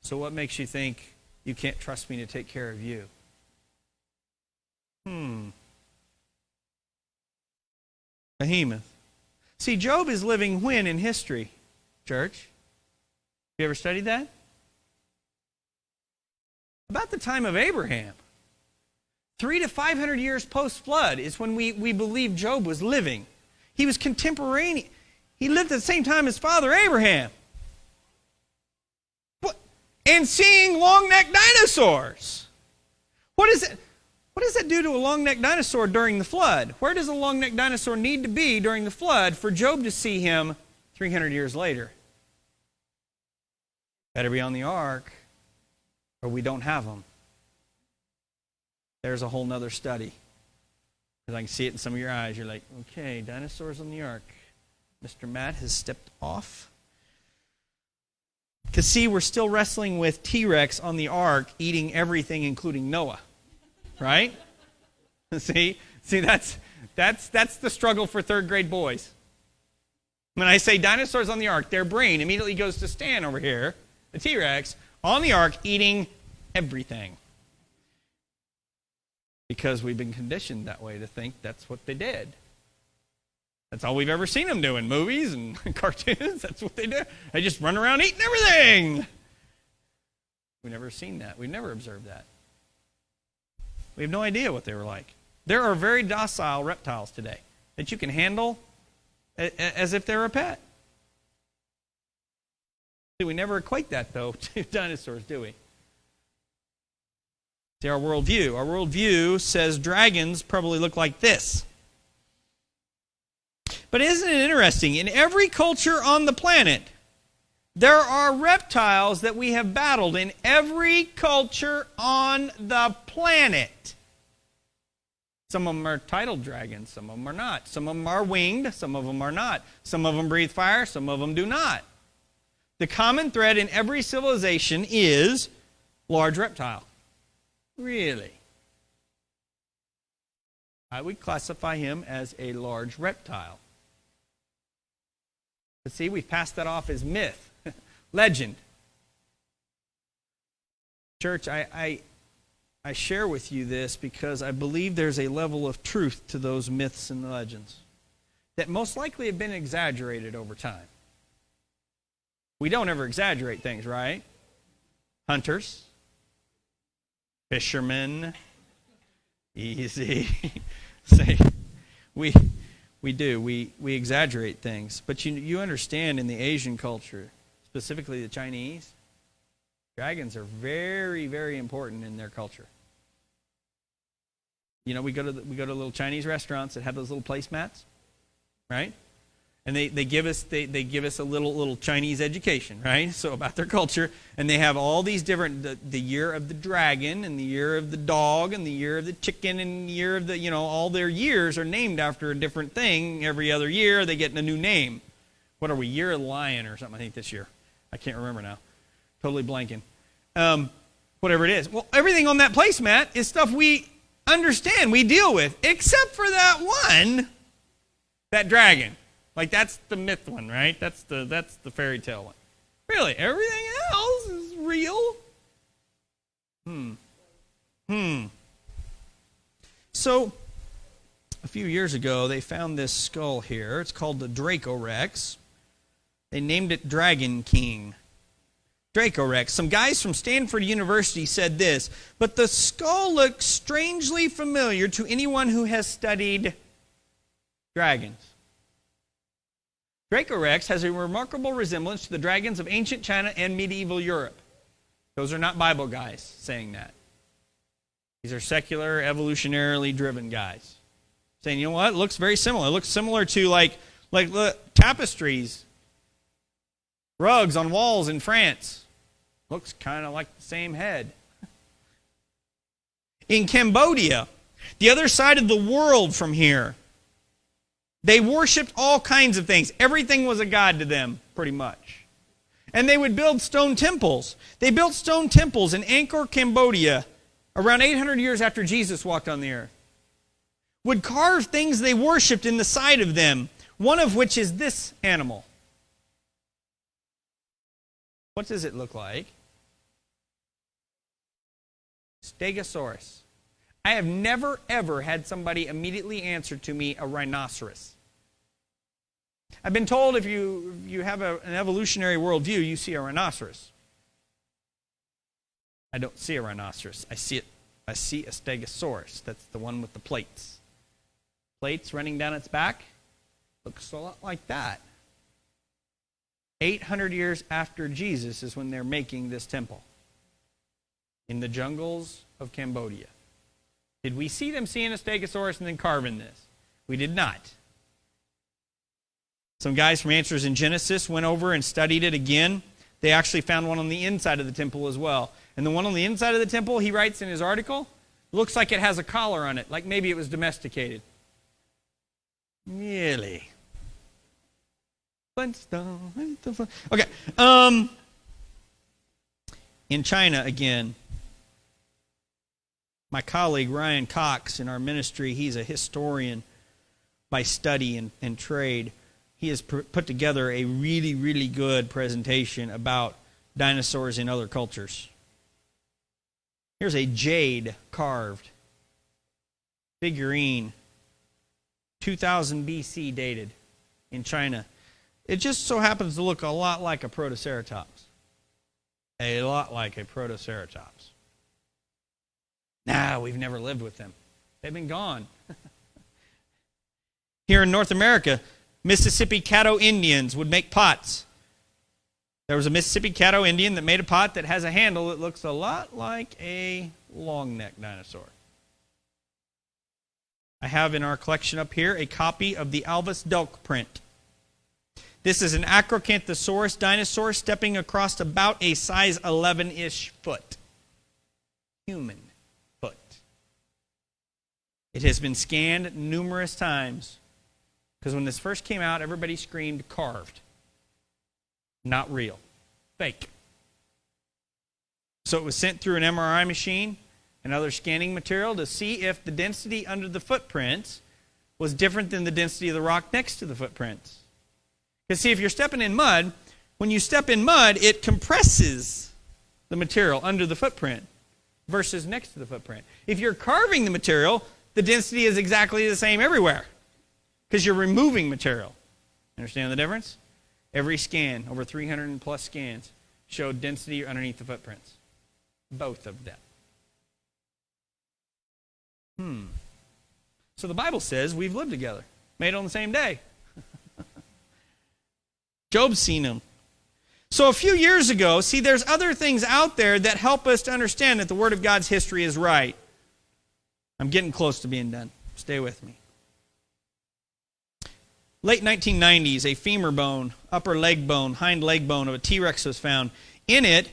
Speaker 3: So what makes you think you can't trust me to take care of you? Behemoth. See, Job is living when in history, church? You ever studied that? About the time of Abraham. 300 to 500 years post-flood is when we believe Job was living. He was contemporaneous. He lived at the same time as Father Abraham. And seeing long-necked dinosaurs. What does that do to a long-necked dinosaur during the flood? Where does a long-necked dinosaur need to be during the flood for Job to see him 300 years later? Better be on the ark, or we don't have them. There's a whole nother study. Because I can see it in some of your eyes. You're like, okay, dinosaurs on the ark. Mr. Matt has stepped off. Because see, we're still wrestling with T-Rex on the ark eating everything, including Noah. Right? See, that's the struggle for third grade boys. When I say dinosaurs on the ark, their brain immediately goes to Stan over here, the T-Rex, on the ark eating everything. Because we've been conditioned that way to think that's what they did. That's all we've ever seen them do in movies and cartoons. That's what they do. They just run around eating everything. We've never seen that. We've never observed that. We have no idea what they were like. There are very docile reptiles today that you can handle as if they're a pet. See, we never equate that, though, to dinosaurs, do we? See, our worldview says dragons probably look like this. But isn't it interesting? In every culture on the planet, there are reptiles that we have battled in every culture on the planet. Some of them are tidal dragons, some of them are not. Some of them are winged, some of them are not. Some of them breathe fire, some of them do not. The common thread in every civilization is large reptile. Really? I would classify him as a large reptile. But see, we've passed that off as myth, legend. Church, I share with you this because I believe there's a level of truth to those myths and legends that most likely have been exaggerated over time. We don't ever exaggerate things, right? Hunters, fishermen, easy. Say, we do. We exaggerate things. But you understand in the Asian culture, specifically the Chinese, dragons are very, very important in their culture. You know, we go to little Chinese restaurants that have those little placemats, right? And they give us a little Chinese education, right? So about their culture, and they have all these different the year of the dragon and the year of the dog and the year of the chicken and the year of the all their years are named after a different thing. Every other year they get a new name. What are we? Year of the lion or something? I think this year. I can't remember now. Totally blanking. Whatever it is. Well, everything on that placemat is stuff we understand, we deal with, except for that one, that dragon. Like, that's the myth one, right? That's the fairy tale one. Really, everything else is real? So, a few years ago, they found this skull here. It's called the Dracorex. They named it Dragon King. Dracorex. Some guys from Stanford University said this, but the skull looks strangely familiar to anyone who has studied dragons. Dracorex has a remarkable resemblance to the dragons of ancient China and medieval Europe. Those are not Bible guys saying that. These are secular, evolutionarily driven guys. Saying, you know what, it looks very similar. It looks similar to like tapestries, rugs on walls in France. Looks kind of like the same head. In Cambodia, the other side of the world from here, they worshipped all kinds of things. Everything was a god to them, pretty much. And they would build stone temples. They built stone temples in Angkor, Cambodia, around 800 years after Jesus walked on the earth. would carve things they worshipped in the side of them, one of which is this animal. What does it look like? Stegosaurus. I have never, ever had somebody immediately answer to me a rhinoceros. I've been told if you have an evolutionary worldview, you see a rhinoceros. I don't see a rhinoceros. I see a stegosaurus. That's the one with the plates. Plates running down its back. Looks a lot like that. 800 years after Jesus is when they're making this temple in the jungles of Cambodia. Did we see them seeing a stegosaurus and then carving this? We did not. Some guys from Answers in Genesis went over and studied it again. They actually found one on the inside of the temple as well. And the one on the inside of the temple, he writes in his article, looks like it has a collar on it, like maybe it was domesticated. Really? Okay. In China, again, my colleague Ryan Cox in our ministry, he's a historian by study and trade. He has put together a really, really good presentation about dinosaurs in other cultures. Here's a jade carved figurine, 2000 BC dated in China. It just so happens to look a lot like a Protoceratops. A lot like a Protoceratops. Nah, we've never lived with them. They've been gone. Here in North America, Mississippi Caddo Indians would make pots. There was a Mississippi Caddo Indian that made a pot that has a handle that looks a lot like a long-necked dinosaur. I have in our collection up here a copy of the Alvis Delk print. This is an Acrocanthosaurus dinosaur stepping across about a size 11-ish foot. Human foot. It has been scanned numerous times because when this first came out, everybody screamed carved. Not real. Fake. So it was sent through an MRI machine and other scanning material to see if the density under the footprints was different than the density of the rock next to the footprints. Because see, if you're stepping in mud, when you step in mud, it compresses the material under the footprint versus next to the footprint. If you're carving the material, the density is exactly the same everywhere because you're removing material. Understand the difference? Every scan, over 300 plus scans, showed density underneath the footprints. Both of them. So the Bible says we've lived together, made on the same day. Job's seen them. So a few years ago, see, there's other things out there that help us to understand that the Word of God's history is right. I'm getting close to being done. Stay with me. Late 1990s, a femur bone, upper leg bone, hind leg bone of a T-Rex was found. In it,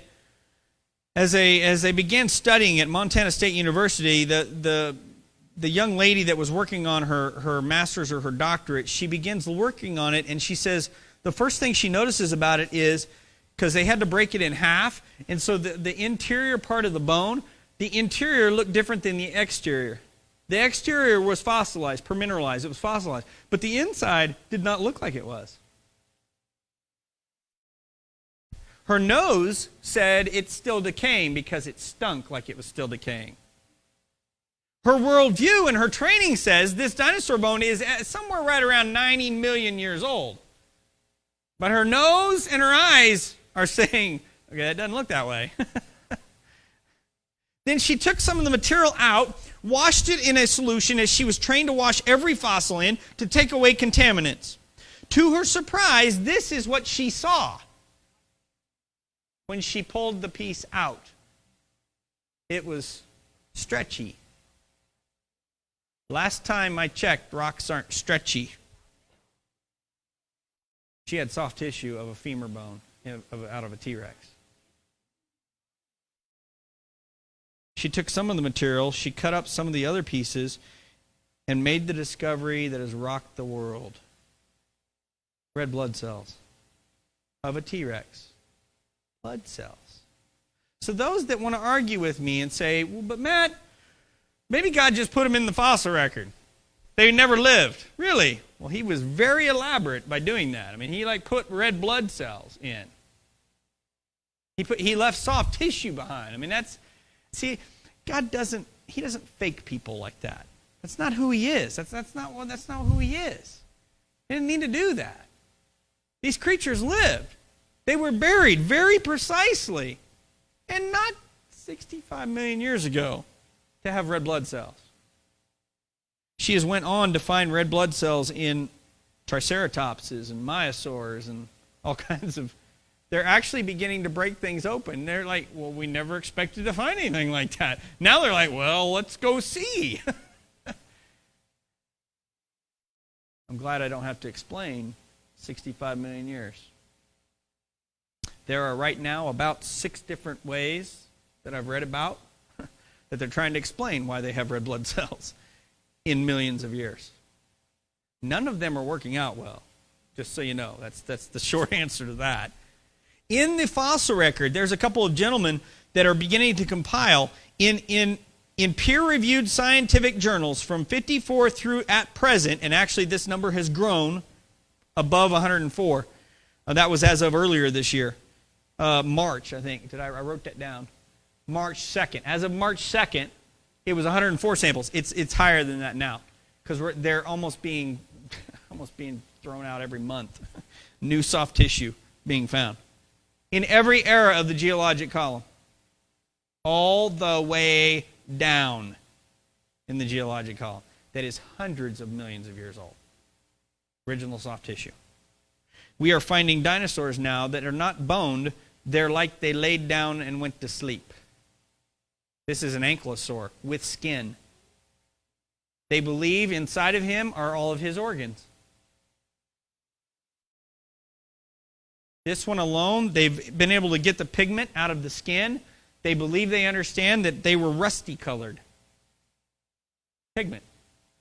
Speaker 3: as they began studying at Montana State University, the young lady that was working on her master's or her doctorate, she begins working on it, and she says the first thing she notices about it is, because they had to break it in half, and so the interior part of the bone, the interior looked different than the exterior. The exterior was fossilized, permineralized, it was fossilized, but the inside did not look like it was. Her nose said it's still decaying because it stunk like it was still decaying. Her worldview and her training says this dinosaur bone is somewhere right around 90 million years old. But her nose and her eyes are saying, okay, that doesn't look that way. Then she took some of the material out, washed it in a solution as she was trained to wash every fossil in to take away contaminants. To her surprise, this is what she saw when she pulled the piece out. It was stretchy. Last time I checked, rocks aren't stretchy. She had soft tissue of a femur bone out of a T-Rex. She took some of the material, she cut up some of the other pieces, and made the discovery that has rocked the world. Red blood cells of a T-Rex. Blood cells. So those that want to argue with me and say, well, but Matt, maybe God just put them in the fossil record. They never lived. Really? Well, he was very elaborate by doing that. I mean, he put red blood cells in. He left soft tissue behind. I mean, God doesn't fake people like that. That's not who he is. That's not who he is. He didn't need to do that. These creatures lived. They were buried very precisely, and not 65 million years ago, to have red blood cells. She has went on to find red blood cells in triceratopses and myosaurs and all kinds of... They're actually beginning to break things open. They're like, well, we never expected to find anything like that. Now they're like, well, let's go see. I'm glad I don't have to explain 65 million years. There are right now about 6 different ways that I've read about that they're trying to explain why they have red blood cells in millions of years. None of them are working out well, just so you know. That's the short answer to that. In the fossil record, there's a couple of gentlemen that are beginning to compile in peer-reviewed scientific journals from 54 through at present, and actually this number has grown above 104. That was as of earlier this year. March, I think. I wrote that down. March 2nd. As of March 2nd, it was 104 samples. It's higher than that now because they're almost being thrown out every month. New soft tissue being found. In every era of the geologic column. All the way down in the geologic column. That is hundreds of millions of years old. Original soft tissue. We are finding dinosaurs now that are not boned. They're like they laid down and went to sleep. This is an ankylosaur with skin. They believe inside of him are all of his organs. This one alone, they've been able to get the pigment out of the skin. They believe they understand that they were rusty colored. Pigment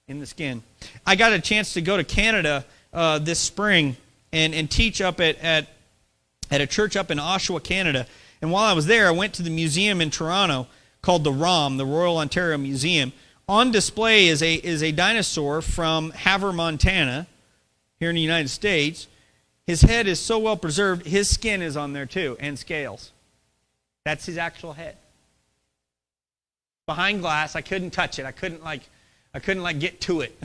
Speaker 3: in the skin. I got a chance to go to Canada this spring and teach up at a church up in Oshawa, Canada. And while I was there, I went to the museum in Toronto called the ROM, the Royal Ontario Museum. On display is a dinosaur from Havre, Montana, here in the United States. His head is so well preserved, his skin is on there too, and scales. That's his actual head. Behind glass, I couldn't touch it. I couldn't get to it.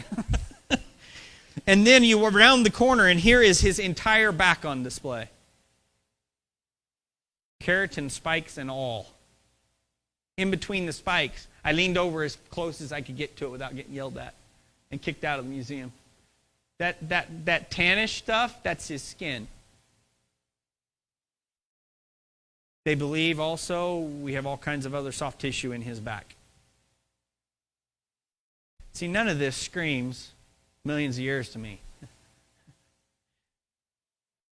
Speaker 3: And then you were around the corner, and here is his entire back on display. Keratin spikes and all. In between the spikes, I leaned over as close as I could get to it without getting yelled at and kicked out of the museum. That tannish stuff, that's his skin. They believe also we have all kinds of other soft tissue in his back. See, none of this screams millions of years to me.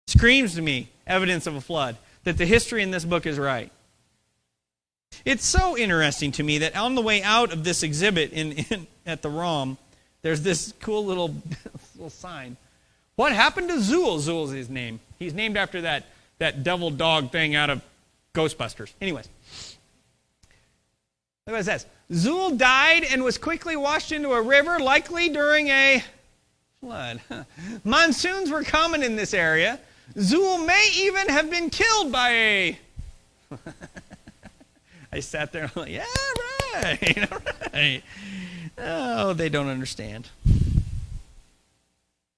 Speaker 3: Screams to me evidence of a flood, that the history in this book is right. It's so interesting to me that on the way out of this exhibit at the ROM, there's this cool little sign. What happened to Zool? Zool's his name. He's named after that devil dog thing out of Ghostbusters. Anyways. Look what it says. Zool died and was quickly washed into a river, likely during a flood. Monsoons were common in this area. Zool may even have been killed by a... I sat there and I'm like, yeah, right, all right. Oh, they don't understand.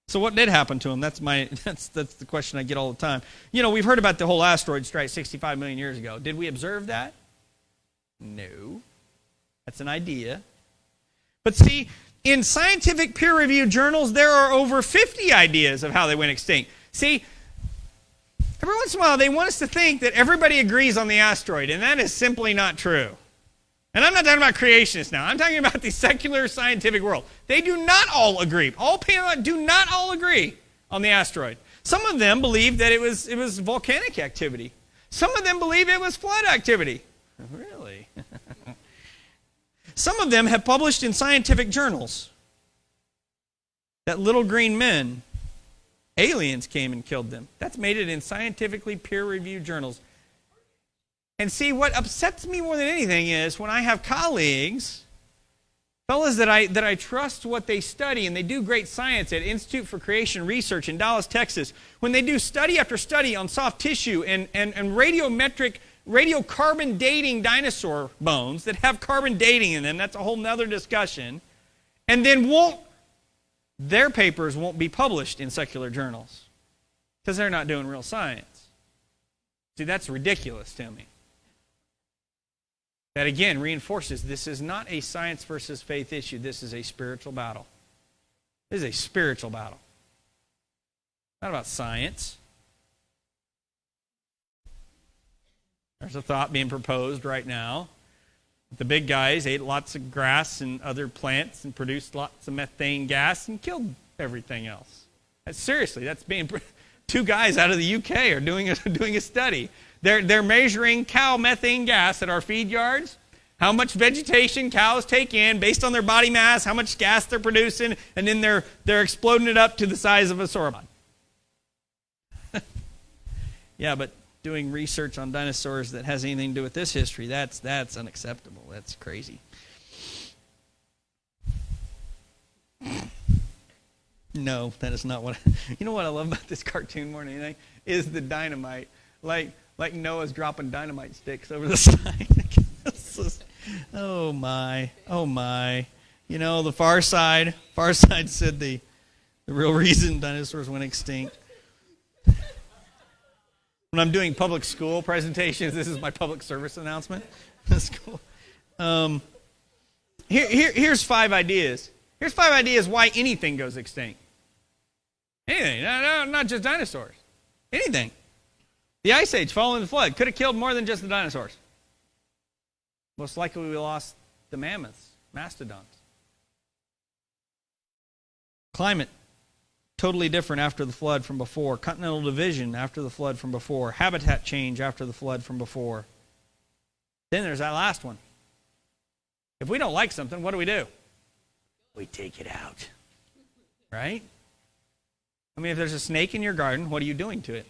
Speaker 3: So what did happen to him? That's the question I get all the time. You know, we've heard about the whole asteroid strike 65 million years ago. Did we observe that? No. That's an idea. But see, in scientific peer-reviewed journals, there are over 50 ideas of how they went extinct. See, every once in a while, they want us to think that everybody agrees on the asteroid, and that is simply not true. And I'm not talking about creationists now. I'm talking about the secular scientific world. They do not all agree. All people do not all agree on the asteroid. Some of them believe that it was volcanic activity. Some of them believe it was flood activity. Really? Some of them have published in scientific journals that little green men, aliens came and killed them. That's made it in scientifically peer-reviewed journals. And see, what upsets me more than anything is when I have colleagues Fellas that I trust what they study, and they do great science at Institute for Creation Research in Dallas, Texas. When they do study after study on soft tissue and radiocarbon dating dinosaur bones that have carbon dating in them, that's a whole nother discussion, and then their papers won't be published in secular journals because they're not doing real science. See, that's ridiculous to me. That again reinforces this is not a science versus faith issue. This is a spiritual battle. This is a spiritual battle. Not about science. There's a thought being proposed right now. The big guys ate lots of grass and other plants and produced lots of methane gas and killed everything else. Seriously, that's being... Two guys out of the UK are doing a study. They're measuring cow methane gas at our feed yards, how much vegetation cows take in based on their body mass, how much gas they're producing, and then they're exploding it up to the size of a sauropod. Yeah, but doing research on dinosaurs that has anything to do with this history, that's unacceptable. That's crazy. No, that is not what... You know what I love about this cartoon more than anything? Is the dynamite. Like Noah's dropping dynamite sticks over the side. Oh my. You know, the far side said the real reason dinosaurs went extinct. When I'm doing public school presentations, this is my public service announcement. That's cool. Here's 5 ideas. Here's 5 ideas why anything goes extinct. Anything. No, not just dinosaurs. Anything. The Ice Age following the flood could have killed more than just the dinosaurs. Most likely we lost the mammoths, mastodons. Climate, totally different after the flood from before. Continental division after the flood from before. Habitat change after the flood from before. Then there's that last one. If we don't like something, what do? We take it out. Right? I mean, if there's a snake in your garden, what are you doing to it?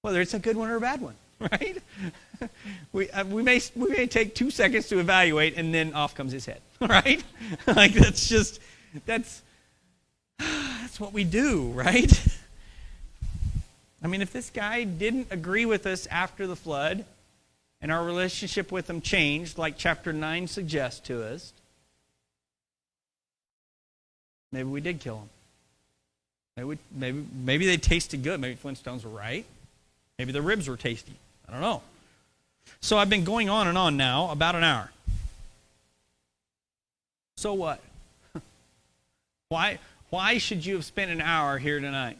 Speaker 3: Whether it's a good one or a bad one, right? we may take 2 seconds to evaluate, and then off comes his head, right? Like that's what we do, right? I mean, if this guy didn't agree with us after the flood, and our relationship with him changed, like chapter 9 suggests to us, maybe we did kill him. Maybe they tasted good. Maybe Flintstones were right. Maybe the ribs were tasty. I don't know. So I've been going on and on now, about an hour. So what? Why should you have spent an hour here tonight?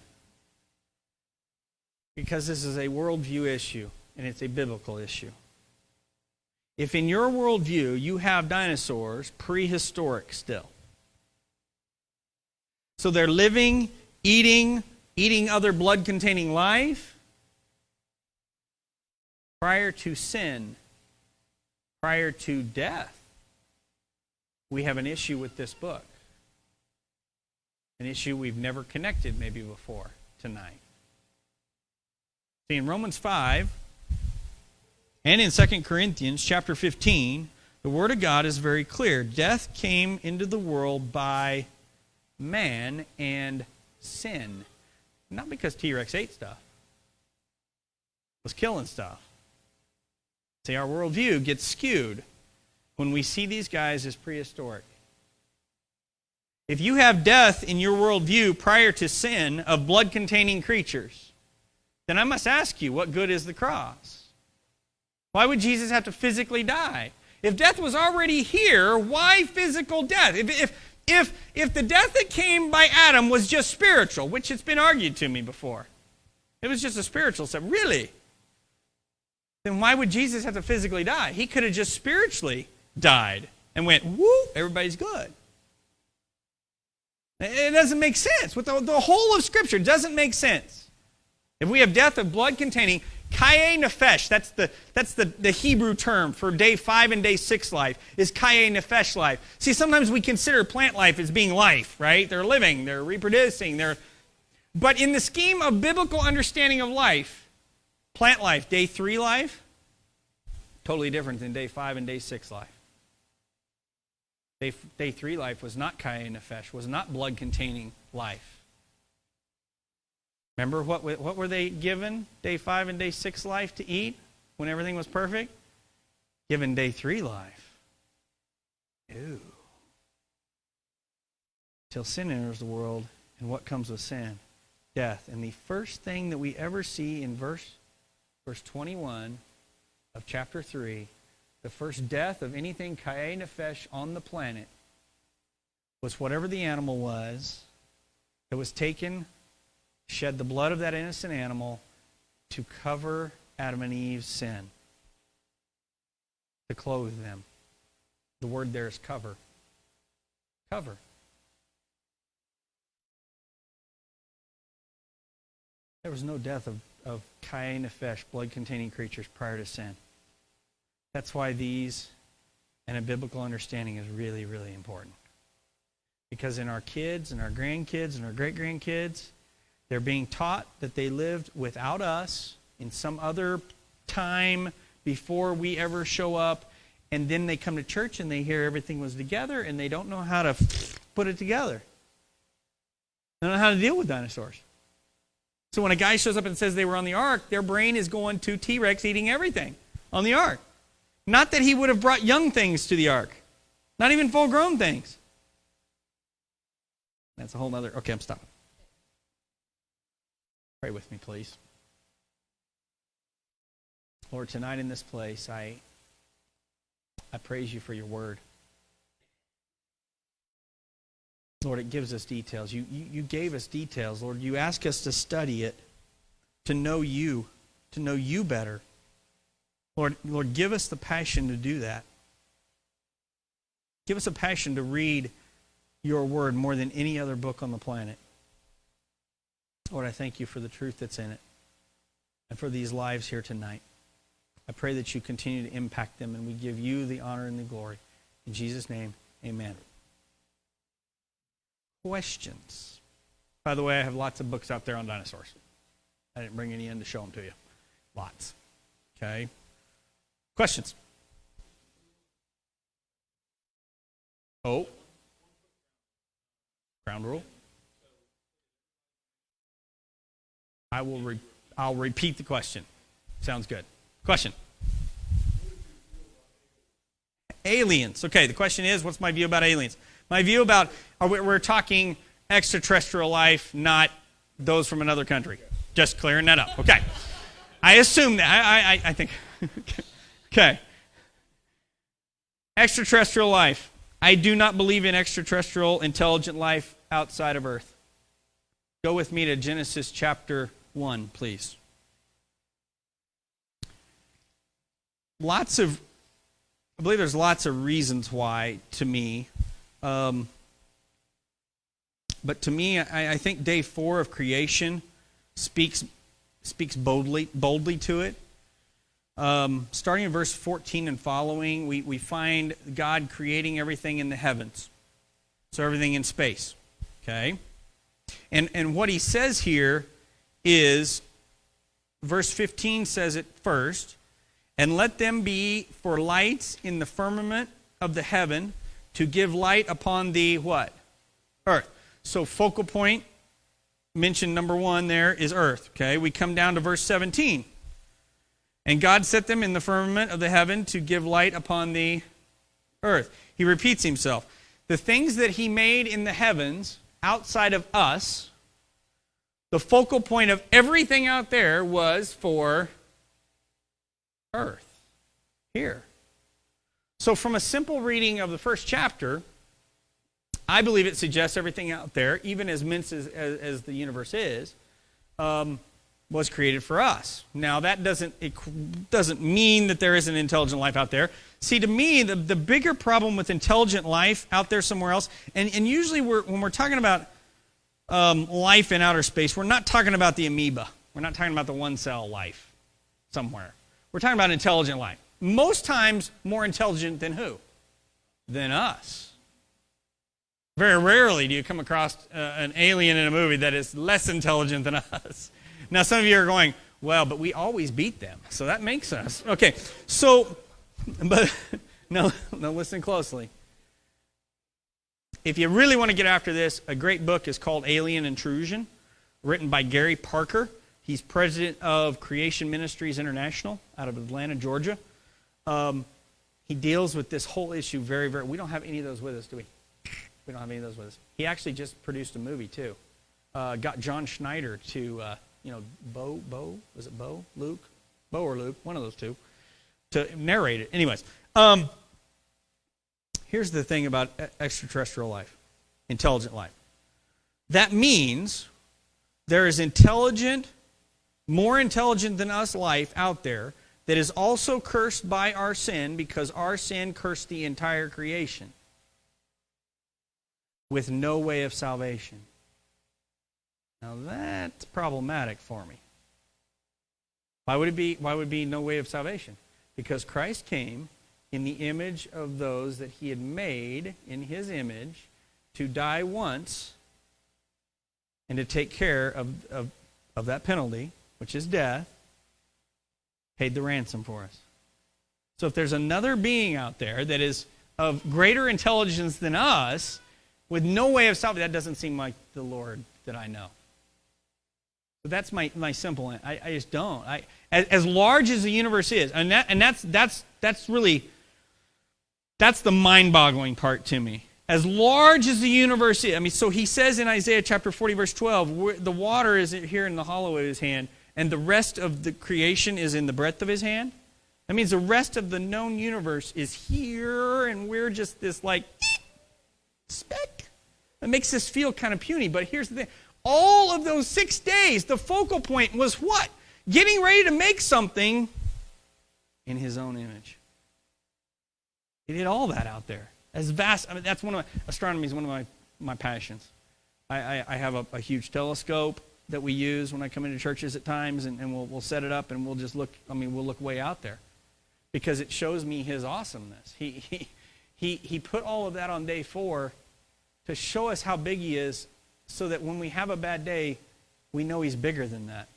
Speaker 3: Because this is a worldview issue, and it's a biblical issue. If in your worldview you have dinosaurs prehistoric still, so they're living, eating other blood-containing life, prior to sin, prior to death, we have an issue with this book. An issue we've never connected maybe before tonight. See, in Romans 5 and in 2 Corinthians chapter 15, the Word of God is very clear. Death came into the world by man and sin. Not because T-Rex ate stuff. It was killing stuff. See, our worldview gets skewed when we see these guys as prehistoric. If you have death in your worldview prior to sin of blood-containing creatures, then I must ask you, what good is the cross? Why would Jesus have to physically die? If death was already here, why physical death? If the death that came by Adam was just spiritual, which it's been argued to me before, it was just a spiritual stuff, really? Then why would Jesus have to physically die? He could have just spiritually died and went, woo, everybody's good. It doesn't make sense. With the whole of Scripture, it doesn't make sense. If we have death of blood containing, kaye nefesh, that's the Hebrew term for day 5 and day 6 life, is kaye nefesh life. See, sometimes we consider plant life as being life, right? They're living, they're reproducing, but in the scheme of biblical understanding of life, plant life, day 3 life, totally different than day 5 and day 6 life. Day 3 life was not Kaya Nefesh, was not blood-containing life. Remember what were they given Day 5 and Day 6 life to eat when everything was perfect? Given Day 3 life. Ew. Till sin enters the world, and what comes with sin? Death. And the first thing that we ever see in verse 21 of chapter 3, the first death of anything Kaya Nefesh on the planet was whatever the animal was that was taken, shed the blood of that innocent animal to cover Adam and Eve's sin, to clothe them. The word there is cover. Cover. There was no death of Kaya Nefesh, blood-containing creatures, prior to sin. That's why these, and a biblical understanding is really, really important. Because in our kids and our grandkids and our great-grandkids, they're being taught that they lived without us in some other time before we ever show up, and then they come to church and they hear everything was together, and they don't know how to put it together. They don't know how to deal with dinosaurs. So when a guy shows up and says they were on the ark, their brain is going to T-Rex eating everything on the ark. Not that he would have brought young things to the ark. Not even full-grown things. That's a whole other... Okay, I'm stopping. Pray with me, please. Lord, tonight in this place, I praise you for your word. Lord, it gives us details. You gave us details, Lord. You ask us to study it, to know you better. Lord, give us the passion to do that. Give us a passion to read your word more than any other book on the planet. Lord, I thank you for the truth that's in it and for these lives here tonight. I pray that you continue to impact them, and we give you the honor and the glory. In Jesus' name, amen. Questions? By the way, I have lots of books out there on dinosaurs. I didn't bring any in to show them to you. Lots. Okay? Questions? Oh. Ground rule. I'll repeat the question. Sounds good. Question. Aliens. Okay, the question is, what's my view about aliens? My view about, we're talking extraterrestrial life, not those from another country. Just clearing that up. Okay. I assume that. I think. Okay. Extraterrestrial life. I do not believe in extraterrestrial intelligent life outside of Earth. Go with me to Genesis chapter 1, please. I believe there's lots of reasons why, to me. But to me, I think day 4 of creation speaks boldly to it. Starting in verse 14 and following, we find God creating everything in the heavens. So everything in space. Okay? And what he says here is, verse 15 says it first, and let them be for lights in the firmament of the heaven to give light upon the what? Earth. So focal point, mentioned number 1 there, is earth. Okay, we come down to verse 17. And God set them in the firmament of the heaven to give light upon the earth. He repeats himself. The things that he made in the heavens, outside of us, the focal point of everything out there was for earth. Here. So from a simple reading of the first chapter, I believe it suggests everything out there, even as immense as the universe is, was created for us. Now, that doesn't mean that there isn't intelligent life out there. See, to me, the bigger problem with intelligent life out there somewhere else, and usually when we're talking about life in outer space, we're not talking about the amoeba. We're not talking about the one-cell life somewhere. We're talking about intelligent life. Most times more intelligent than who? Than us. Very rarely do you come across an alien in a movie that is less intelligent than us. Now, some of you are going, well, but we always beat them, so that makes sense. Okay, so, but, no, listen closely. if you really want to get after this, a great book is called Alien Intrusion, written by Gary Parker. He's president of Creation Ministries International out of Atlanta, Georgia. He deals with this whole issue very, very... We don't have any of those with us, do we? We don't have any of those with us. He actually just produced a movie, too. Got John Schneider to, Bo? Was it Bo? Luke? Bo or Luke? One of those two. To narrate it. Anyways. Here's the thing about extraterrestrial life. Intelligent life. That means there is intelligent, more intelligent than us life out there that is also cursed by our sin because our sin cursed the entire creation with no way of salvation. Now that's problematic for me. Why would it be no way of salvation? Because Christ came in the image of those that he had made in his image to die once and to take care of that penalty, which is death, paid the ransom for us. So if there's another being out there that is of greater intelligence than us, with no way of salvation, that doesn't seem like the Lord that I know. So that's my simple. I just don't. As large as the universe is, and that's really the mind-boggling part to me. As large as the universe is, I mean, so he says in Isaiah chapter 40, verse 12, the water is here in the hollow of his hand, and the rest of the creation is in the breadth of his hand. That means the rest of the known universe is here, and we're just this like speck. It makes us feel kind of puny, but here's the thing. All of those 6 days, the focal point was what? Getting ready to make something in his own image. He did all that out there. As vast, I mean, that's astronomy is one of my passions. I have a huge telescope that we use when I come into churches at times, and we'll set it up and we'll just look, we'll look way out there. Because it shows me his awesomeness. He put all of that on day 4 to show us how big he is, so that when we have a bad day, we know he's bigger than that.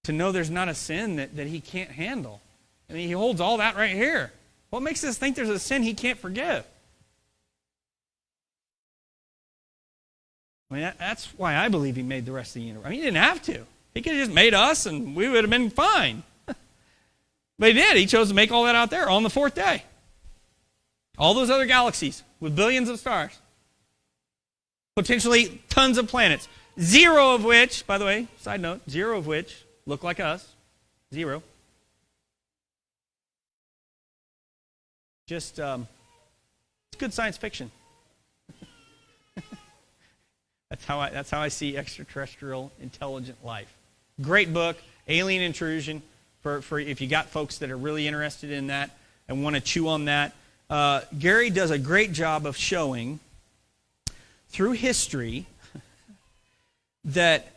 Speaker 3: To know there's not a sin that he can't handle. I mean, he holds all that right here. What makes us think there's a sin he can't forgive? I mean, that's why I believe he made the rest of the universe. I mean, he didn't have to. He could have just made us and we would have been fine. But he did. He chose to make all that out there on the 4th day. All those other galaxies with billions of stars. Potentially tons of planets. 0 of which, by the way, side note, 0 of which look like us. 0. Just, it's good science fiction. That's how I see extraterrestrial intelligent life. Great book, Alien Intrusion, for if you got folks that are really interested in that and want to chew on that. Gary does a great job of showing through history that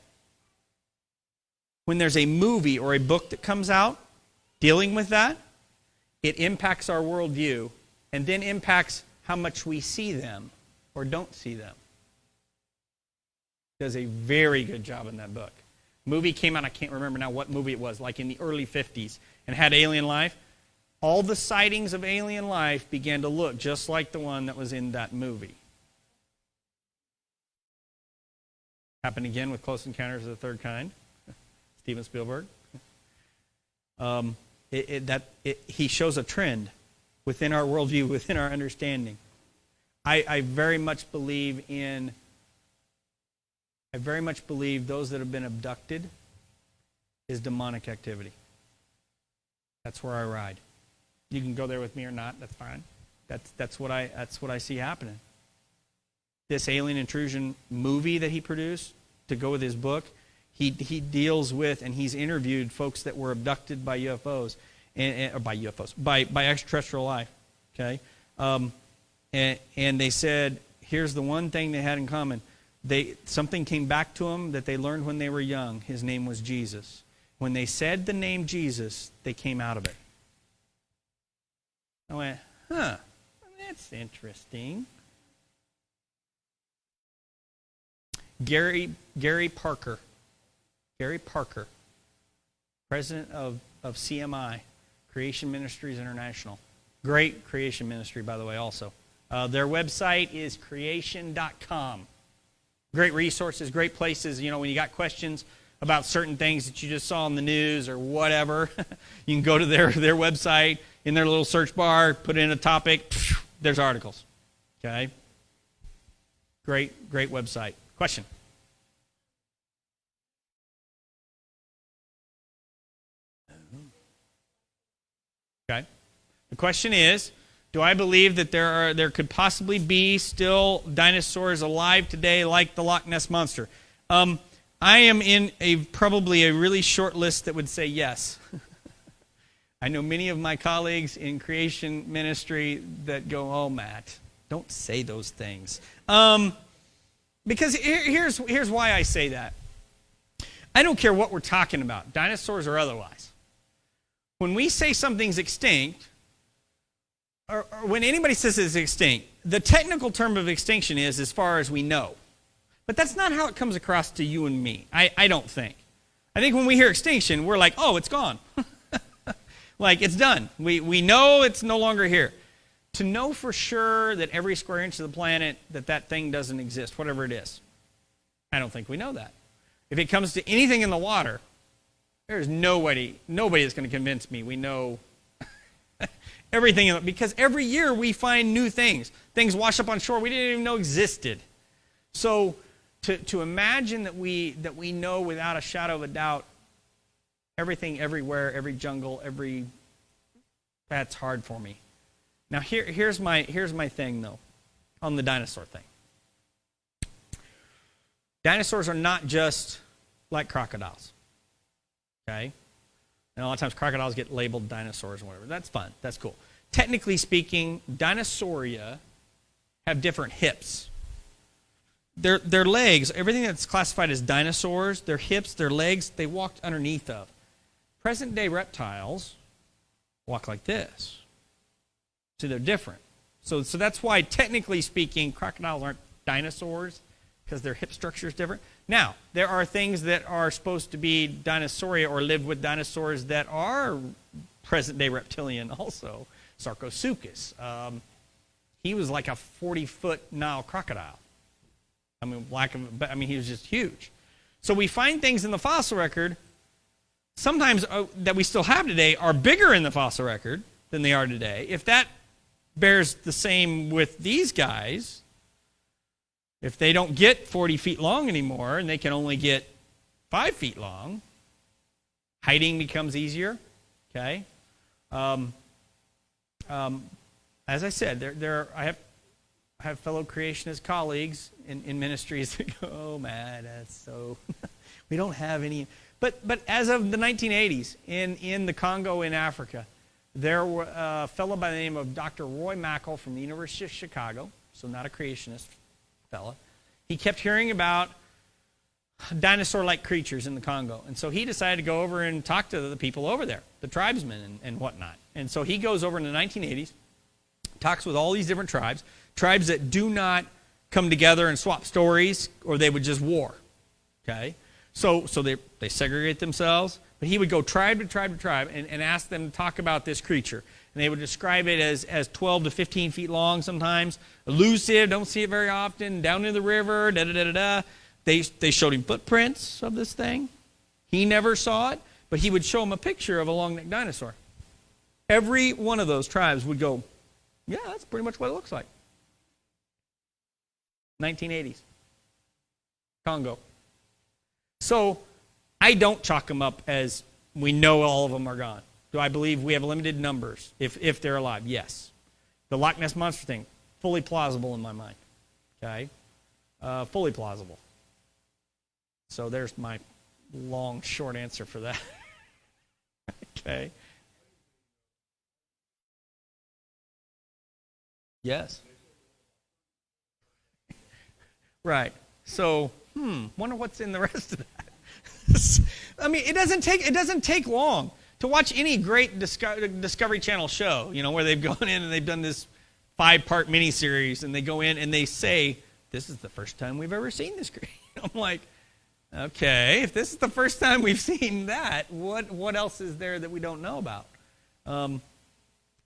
Speaker 3: when there's a movie or a book that comes out dealing with that, it impacts our worldview and then impacts how much we see them or don't see them. Does a very good job in that book. Movie came out, I can't remember now what movie it was, like in the early 50s, and had alien life. All the sightings of alien life began to look just like the one that was in that movie. Happened again with Close Encounters of the Third Kind, Steven Spielberg. He shows a trend within our worldview, within our understanding. I very much believe those that have been abducted is demonic activity. That's where I ride. You can go there with me or not. That's fine. That's what I see happening. This Alien Intrusion movie that he produced to go with his book, he deals with and he's interviewed folks that were abducted by UFOs by extraterrestrial life. Okay, and they said here's the one thing they had in common. Something came back to them that they learned when they were young. His name was Jesus. When they said the name Jesus, they came out of it. I went, that's interesting. Gary Parker, president of CMI, Creation Ministries International. Great creation ministry, by the way, also. Their website is creation.com. Great resources, great places. When you got questions about certain things that you just saw in the news or whatever, you can go to their website, in their little search bar, put in a topic, there's articles. Okay? Great website. Question? Okay. The question is, do I believe that there could possibly be still dinosaurs alive today like the Loch Ness Monster? I am in probably a really short list that would say yes. I know many of my colleagues in creation ministry that go, "Oh, Matt, don't say those things." Because here's why I say that. I don't care what we're talking about, dinosaurs or otherwise. When we say something's extinct, or when anybody says it's extinct, the technical term of extinction is as far as we know. But that's not how it comes across to you and me, I don't think. I think when we hear extinction, we're like, oh, it's gone. Like, it's done. We know it's no longer here. To know for sure that every square inch of the planet, that thing doesn't exist, whatever it is, I don't think we know that. If it comes to anything in the water, there's nobody that's going to convince me we know everything, because every year we find new things. Things wash up on shore we didn't even know existed. So to imagine that we know without a shadow of a doubt everything everywhere, every jungle, that's hard for me. Now here's my thing though, on the dinosaur thing. Dinosaurs are not just like crocodiles. Okay? And a lot of times crocodiles get labeled dinosaurs and whatever. That's fun. That's cool. Technically speaking, Dinosauria have different hips. Their legs, everything that's classified as dinosaurs, their hips, their legs, they walked underneath of. Present-day reptiles walk like this. So they're different. So that's why, technically speaking, crocodiles aren't dinosaurs, because their hip structure is different. Now, there are things that are supposed to be Dinosauria or lived with dinosaurs that are present-day reptilian also. Sarcosuchus. He was like a 40-foot Nile crocodile. He was just huge. So we find things in the fossil record, sometimes that we still have today, are bigger in the fossil record than they are today. If that bears the same with these guys, if they don't get 40 feet long anymore and they can only get 5 feet long, hiding becomes easier. Okay? As I said, I have fellow creationist colleagues in ministries that go, "Oh man, that's so we don't have any." But as of the 1980s in the Congo in Africa, there were a fellow by the name of Dr. Roy Mackle from the University of Chicago, so not a creationist fella. He kept hearing about dinosaur-like creatures in the Congo, and so he decided to go over and talk to the people over there, the tribesmen and whatnot. And so he goes over in the 1980s, talks with all these different tribes that do not come together and swap stories, or they would just war. Okay? So they segregate themselves, but he would go tribe to tribe to tribe and ask them to talk about this creature. And they would describe it as 12 to 15 feet long sometimes, elusive, don't see it very often, down in the river, da-da-da-da-da. They showed him footprints of this thing. He never saw it, but he would show him a picture of a long-necked dinosaur. Every one of those tribes would go, "Yeah, that's pretty much what it looks like." 1980s. Congo. So I don't chalk them up as we know all of them are gone. Do I believe we have limited numbers if they're alive? Yes. The Loch Ness Monster thing, fully plausible in my mind. Okay? Fully plausible. So there's my long, short answer for that. Okay? Yes. Right. So, wonder what's in the rest of that. I mean, it doesn't take long to watch any great Discovery Channel show, where they've gone in and they've done this 5-part miniseries, and they go in and they say, "This is the first time we've ever seen this." I'm like, okay, if this is the first time we've seen that, what else is there that we don't know about? And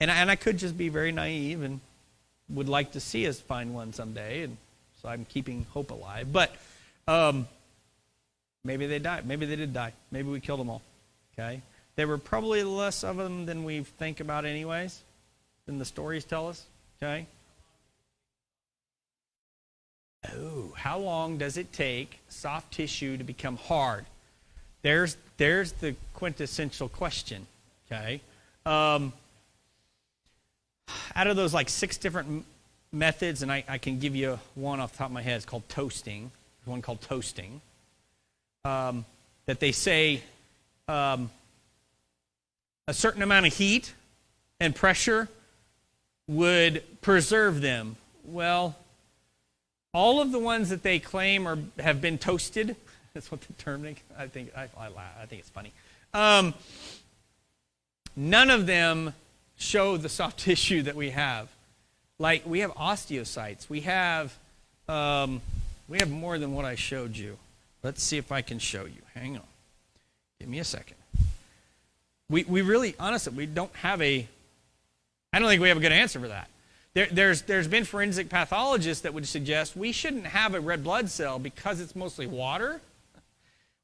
Speaker 3: I could just be very naive and would like to see us find one someday, and so I'm keeping hope alive. But maybe they died. Maybe they did die. Maybe we killed them all. Okay? There were probably less of them than we think about anyways, than the stories tell us. Okay? Oh, how long does it take soft tissue to become hard? There's the quintessential question. Okay? Out of those like 6 different methods, and I can give you one off the top of my head, it's called toasting. There's one called toasting. That they say a certain amount of heat and pressure would preserve them. Well, all of the ones that they claim have been toasted. That's what the term is. I think it's funny. None of them show the soft tissue that we have. Like we have osteocytes. We have more than what I showed you. Let's see if I can show you. Hang on. Give me a second. We really, honestly, we don't have I don't think we have a good answer for that. There's been forensic pathologists that would suggest we shouldn't have a red blood cell because it's mostly water.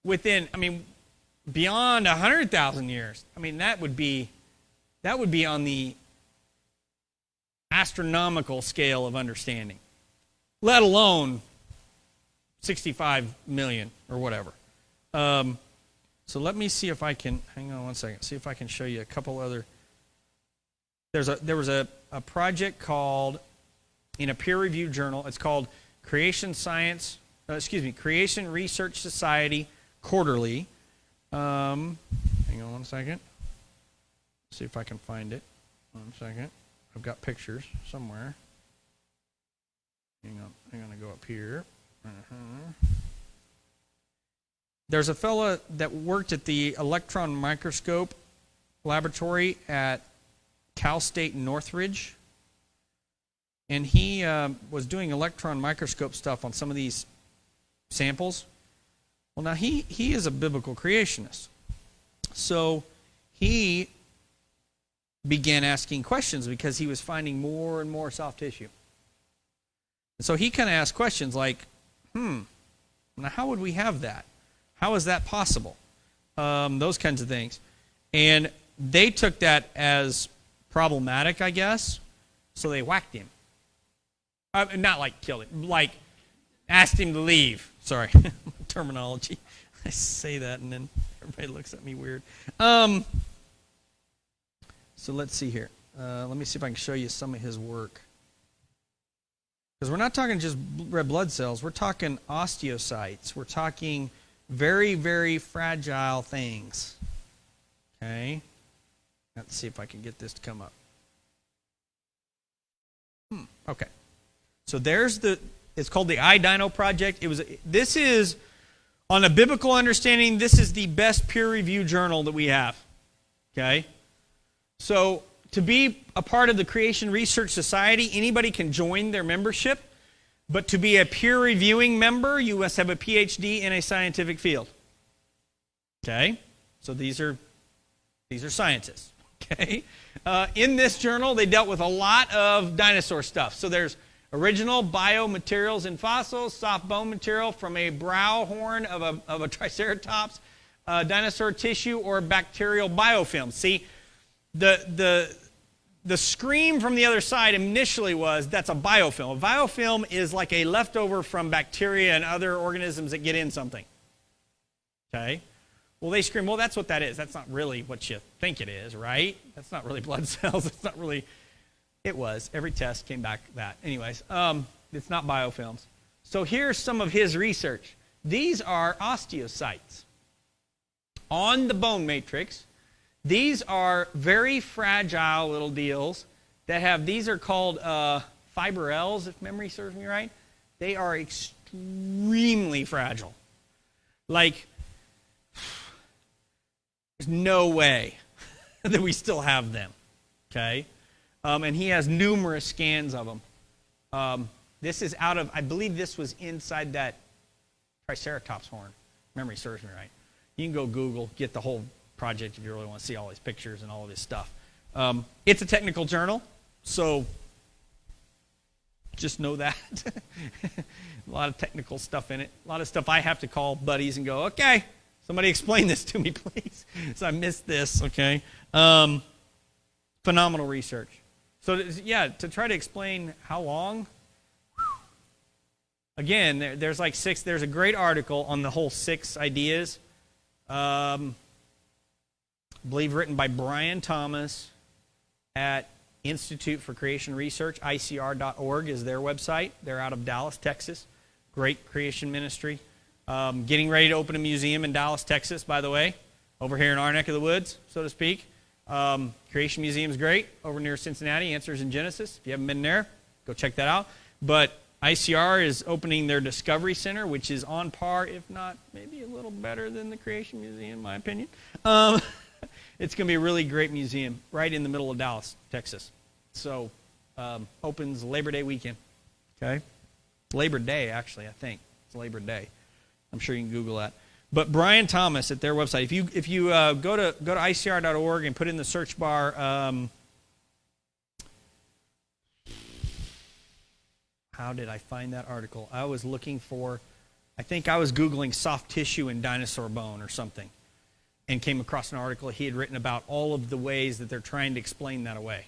Speaker 3: Beyond 100,000 years. That would be on the astronomical scale of understanding, let alone 65 million or whatever. So let me see if I can, hang on one second, see if I can show you a couple other. There was a project called, in a peer-reviewed journal, it's called Creation Research Society Quarterly. Hang on one second. See if I can find it. 1 second. I've got pictures somewhere. Hang on. I'm going to go up here. There's a fella that worked at the electron microscope laboratory at Cal State Northridge. And he was doing electron microscope stuff on some of these samples. Well, now he is a biblical creationist. So he began asking questions because he was finding more and more soft tissue. And so he kind of asked questions like, now how would we have that? How is that possible? Those kinds of things. And they took that as problematic, I guess, so they whacked him. Not like killed him, like asked him to leave. Sorry, terminology. I say that and then everybody looks at me weird. So let's see here. Let me see if I can show you some of his work. Because we're not talking just red blood cells. We're talking osteocytes. We're talking very, very fragile things. Okay? Let's see if I can get this to come up. Okay. So there's it's called the iDino Project. This is, on a biblical understanding, this is the best peer-reviewed journal that we have. Okay? So to be a part of the Creation Research Society, anybody can join their membership, but to be a peer-reviewing member, you must have a PhD in a scientific field. Okay? So these are scientists. Okay? In this journal, they dealt with a lot of dinosaur stuff. So there's original biomaterials in fossils, soft bone material from a brow horn of a triceratops, dinosaur tissue, or bacterial biofilm. See, the scream from the other side initially was, that's a biofilm. A biofilm is like a leftover from bacteria and other organisms that get in something. Okay? Well, they scream, well, that's what that is. That's not really what you think it is, right? That's not really blood cells. It's not really... It was. Every test came back that. Anyways, it's not biofilms. So here's some of his research. These are osteocytes on the bone matrix. These are very fragile little deals that have, these are called fibrils, if memory serves me right. They are extremely fragile. Like, there's no way that we still have them. Okay? And he has numerous scans of them. This is out of, I believe this was inside that triceratops horn. Memory serves me right. You can go Google, get the whole project if you really want to see all these pictures and all of this stuff. It's a technical journal, so Just know that. A lot of technical stuff in it. A lot of stuff I have to call buddies and go, okay, somebody explain this to me, please. So I missed this, okay? Phenomenal research. So, yeah, to try to explain how long, again, there's like 6, there's a great article on the whole 6 ideas, I believe written by Brian Thomas at Institute for Creation Research, ICR.org is their website. They're out of Dallas, Texas. Great creation ministry. Getting ready to open a museum in Dallas, Texas, by the way, over here in our neck of the woods, so to speak. Creation Museum is great, over near Cincinnati, Answers in Genesis. If you haven't been there, go check that out. But ICR is opening their Discovery Center, which is on par, if not maybe a little better than the Creation Museum, in my opinion. It's going to be a really great museum right in the middle of Dallas, Texas. So, opens Labor Day weekend. Okay? Labor Day, actually, I think. It's Labor Day. I'm sure you can Google that. But Brian Thomas at their website, if you go to ICR.org and put in the search bar, how did I find that article? I was looking for, I think I was Googling soft tissue and dinosaur bone or something, and came across an article he had written about all of the ways that they're trying to explain that away.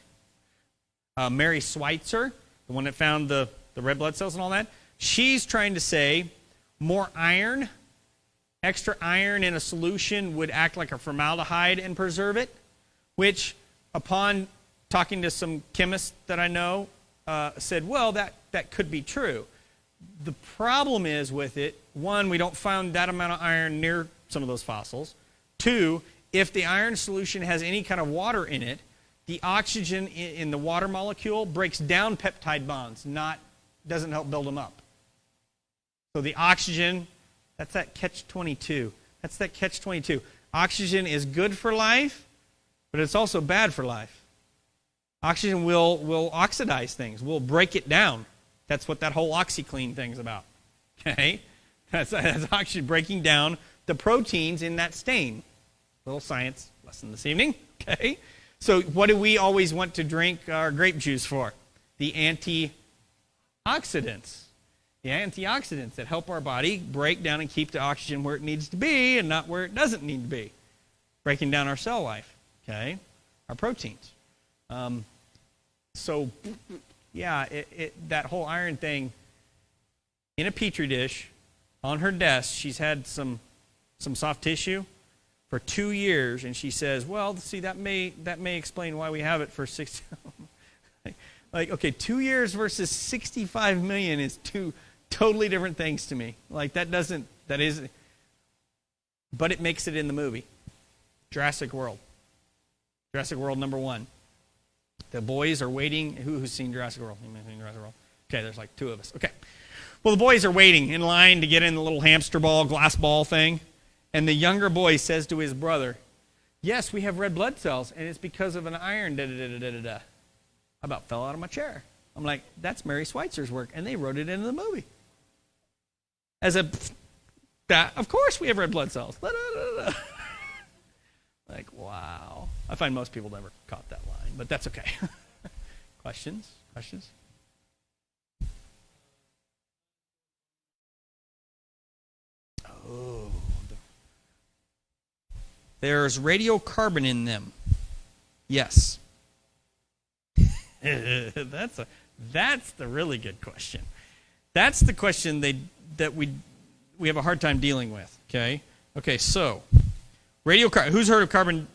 Speaker 3: Mary Schweitzer, the one that found the red blood cells and all that, she's trying to say more iron, extra iron in a solution would act like a formaldehyde and preserve it, which upon talking to some chemists that I know said, well, that could be true. The problem is with it, one, we don't find that amount of iron near some of those fossils. 2, if the iron solution has any kind of water in it, the oxygen in the water molecule breaks down peptide bonds, doesn't help build them up. So the oxygen, that's that catch-22. That's that catch-22. Oxygen is good for life, but it's also bad for life. Oxygen will oxidize things, will break it down. That's what that whole OxyClean thing's about. Okay? That's oxygen breaking down the proteins in that stain. Little science lesson this evening. Okay? So what do we always want to drink our grape juice for? The antioxidants. The antioxidants that help our body break down and keep the oxygen where it needs to be and not where it doesn't need to be. Breaking down our cell life. Okay? Our proteins. So, yeah, that whole iron thing, in a Petri dish, on her desk, she's had some soft tissue for 2 years, and she says, well, see, that may explain why we have it for 6. Like, okay, 2 years versus 65 million is 2 totally different things to me. Like, that is, but it makes it in the movie. Jurassic World. Jurassic World #1. The boys are waiting. Who's seen Jurassic World? You've seen Jurassic World? Okay, there's like 2 of us. Okay. Well, the boys are waiting in line to get in the little hamster ball, glass ball thing. And the younger boy says to his brother, yes, we have red blood cells, and it's because of an iron da-da-da-da-da-da. I about fell out of my chair. I'm like, that's Mary Schweitzer's work, and they wrote it into the movie. Of course we have red blood cells. Da-da-da-da. Like, wow. I find most people never caught that line, but that's okay. Questions? Oh. There's radiocarbon in them. Yes. That's the really good question. That's the question that we have a hard time dealing with. Okay. So radiocarbon. Who's heard of carbon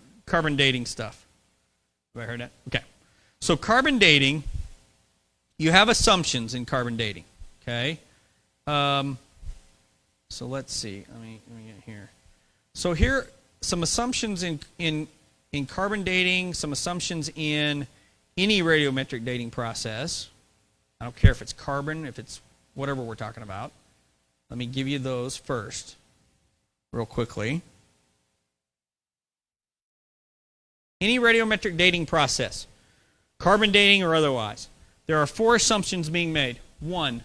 Speaker 3: dating stuff? Have I heard that? Okay. So carbon dating, you have assumptions in carbon dating. Okay. So let's see. Let me get here. So here some assumptions in carbon dating, some assumptions in any radiometric dating process. I don't care if it's carbon, if it's whatever we're talking about. Let me give you those first, real quickly. Any radiometric dating process, carbon dating or otherwise, there are 4 assumptions being made. 1,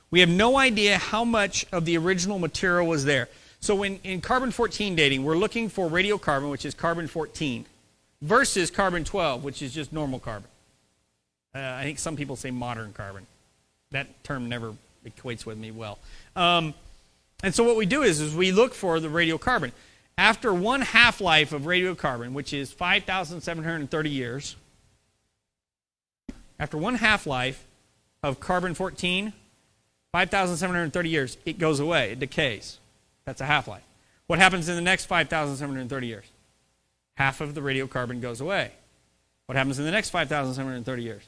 Speaker 3: we have no idea how much of the original material was there. So in carbon-14 dating, we're looking for radiocarbon, which is carbon-14, versus carbon-12, which is just normal carbon. I think some people say modern carbon. That term never equates with me well. And so what we do is we look for the radiocarbon. After one half-life of radiocarbon, which is 5,730 years, after one half-life of carbon-14, 5,730 years, it goes away, it decays. That's a half-life. What happens in the next 5,730 years? Half of the radiocarbon goes away. What happens in the next 5,730 years?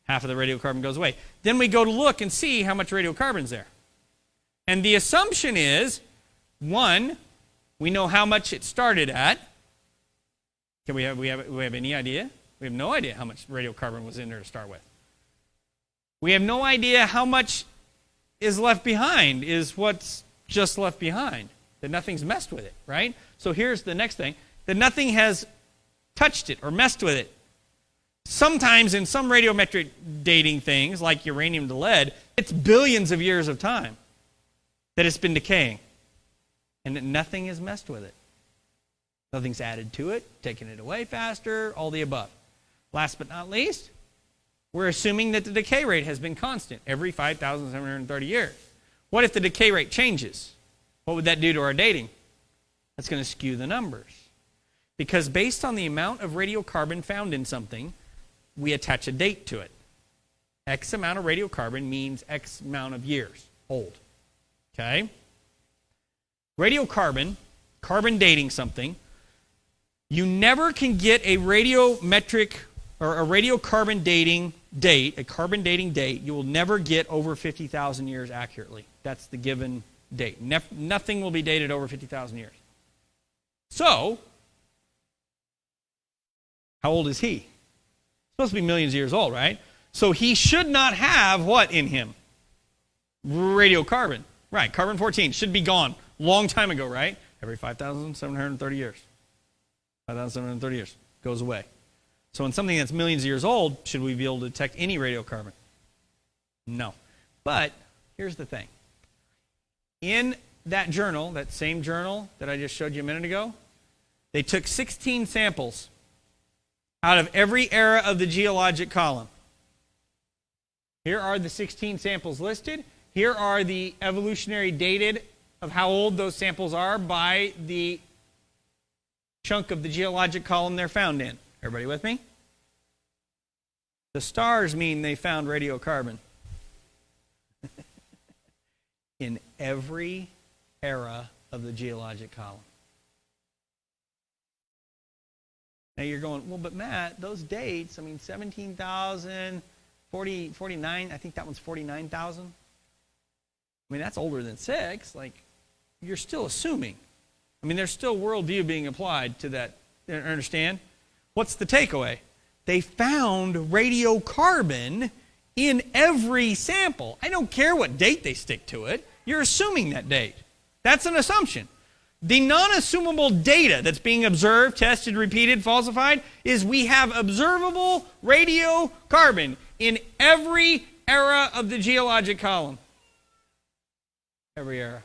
Speaker 3: Half of the radiocarbon goes away. Then we go to look and see how much radiocarbon's there. And the assumption is, one, we know how much it started at. Can we have any idea? We have no idea how much radiocarbon was in there to start with. We have no idea how much is left behind, is what's just left behind. That nothing's messed with it, right? So here's the next thing. That nothing has touched it or messed with it. Sometimes in some radiometric dating things, like uranium to lead, it's billions of years of time that it's been decaying. And that nothing has messed with it. Nothing's added to it, taken it away faster, all the above. Last but not least, we're assuming that the decay rate has been constant every 5,730 years. What if the decay rate changes? What would that do to our dating? That's going to skew the numbers. Because based on the amount of radiocarbon found in something, we attach a date to it. X amount of radiocarbon means X amount of years old. Okay? Radiocarbon, carbon dating something, you never can get a radiometric or a radiocarbon dating date, a carbon dating date, you will never get over 50,000 years accurately. That's the given date. Nothing will be dated over 50,000 years. So, how old is he? Supposed to be millions of years old, right? So he should not have what in him? Radiocarbon. Right, carbon-14 should be gone long time ago, right? Every 5,730 years. 5,730 years goes away. So in something that's millions of years old, should we be able to detect any radiocarbon? No. But here's the thing. In that journal, that same journal that I just showed you a minute ago, they took 16 samples out of every era of the geologic column. Here are the 16 samples listed. Here are the evolutionary dated of how old those samples are by the chunk of the geologic column they're found in. Everybody with me? The stars mean they found radiocarbon. In every era of the geologic column. Now you're going, well, but Matt, those dates, 17,000, 49, I think that one's 49,000. That's older than 6. You're still assuming. There's still worldview being applied to that. Understand? What's the takeaway? They found radiocarbon in every sample. I don't care what date they stick to it. You're assuming that date. That's an assumption. The non-assumable data that's being observed, tested, repeated, falsified, is we have observable radiocarbon in every era of the geologic column. Every era.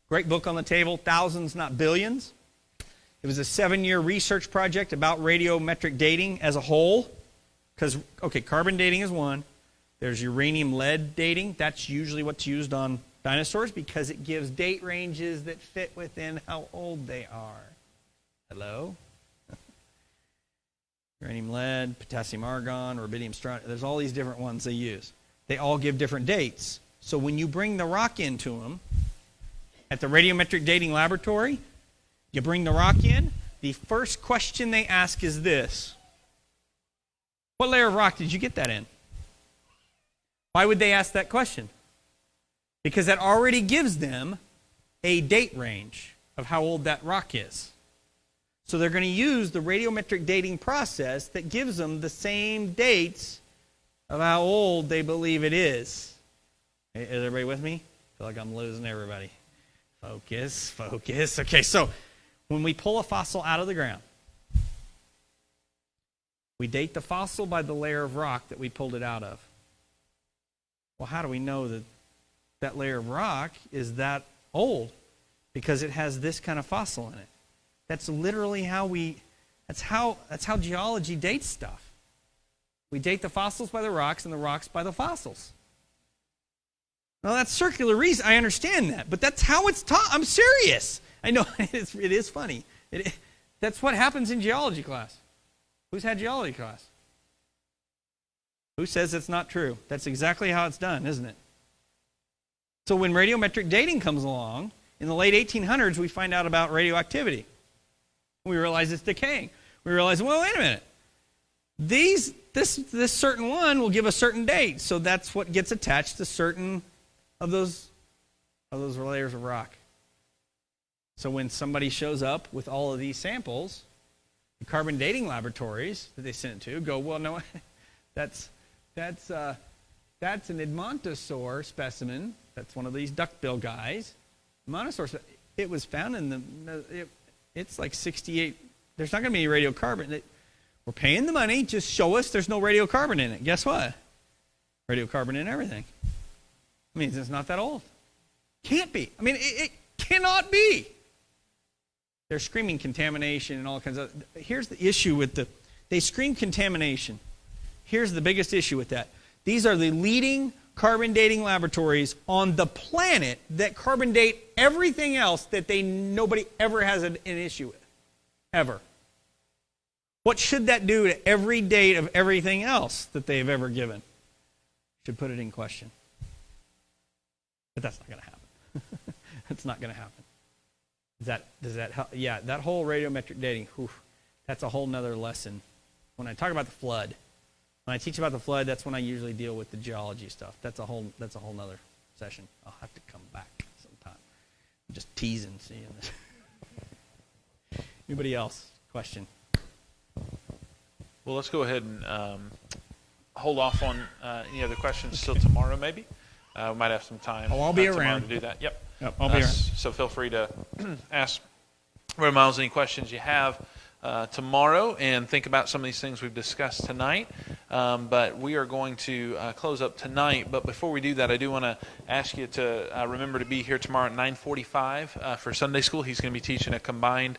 Speaker 3: Great book on the table, thousands, not billions. It was a 7-year research project about radiometric dating as a whole. Because, carbon dating is one. There's uranium-lead dating. That's usually what's used on dinosaurs because it gives date ranges that fit within how old they are. Hello? Uranium-lead, potassium-argon, rubidium-strontium. There's all these different ones they use. They all give different dates. So when you bring the rock into them, at the radiometric dating laboratory, you bring the rock in, the first question they ask is this. What layer of rock did you get that in? Why would they ask that question? Because that already gives them a date range of how old that rock is. So they're going to use the radiometric dating process that gives them the same dates of how old they believe it is. Is everybody with me? I feel like I'm losing everybody. Focus, focus. Okay, so when we pull a fossil out of the ground, we date the fossil by the layer of rock that we pulled it out of. Well, how do we know that that layer of rock is that old? Because it has this kind of fossil in it. That's literally how that's how geology dates stuff. We date the fossils by the rocks and the rocks by the fossils. Now, that's circular reason. I understand that, but that's how it's taught. I'm serious. I know it is funny. That's what happens in geology class. Who's had geology class? Who says it's not true? That's exactly how it's done, isn't it? So when radiometric dating comes along, in the late 1800s, we find out about radioactivity. We realize it's decaying. We realize, well, wait a minute. This certain one will give a certain date, so that's what gets attached to certain of those layers of rock. So when somebody shows up with all of these samples, the carbon dating laboratories that they sent it to go, well, no, that's an Edmontosaur specimen. That's one of these duckbill guys. Edmontosaur, it was found in it's like 68. There's not going to be any radiocarbon. We're paying the money. Just show us there's no radiocarbon in it. Guess what? Radiocarbon in everything. I mean, it's not that old. Can't be. I mean, it cannot be. They're screaming contamination and all kinds of... Here's the issue with they scream contamination. Here's the biggest issue with that. These are the leading carbon dating laboratories on the planet that carbon date everything else that nobody ever has an issue with. Ever. What should that do to every date of everything else that they've ever given? Should put it in question. But that's not going to happen. That's not going to happen. Does that help? Yeah, that whole radiometric dating, that's a whole nother lesson. When I talk about the flood, when I teach about the flood, that's when I usually deal with the geology stuff. That's a whole nother session. I'll have to come back sometime. I'm just teasing, seeing this. Anybody else? Question?
Speaker 1: Well, let's go ahead and hold off on any other questions till tomorrow, maybe. We might have some time.
Speaker 3: Oh, I'll be
Speaker 1: tomorrow
Speaker 3: around
Speaker 1: to do that. Yep.
Speaker 3: I'll be around.
Speaker 1: So feel free to ask Brother Miles any questions you have tomorrow, and think about some of these things we've discussed tonight. But we are going to close up tonight. But before we do that, I do want to ask you to remember to be here tomorrow at 9:45 for Sunday school. He's going to be teaching a combined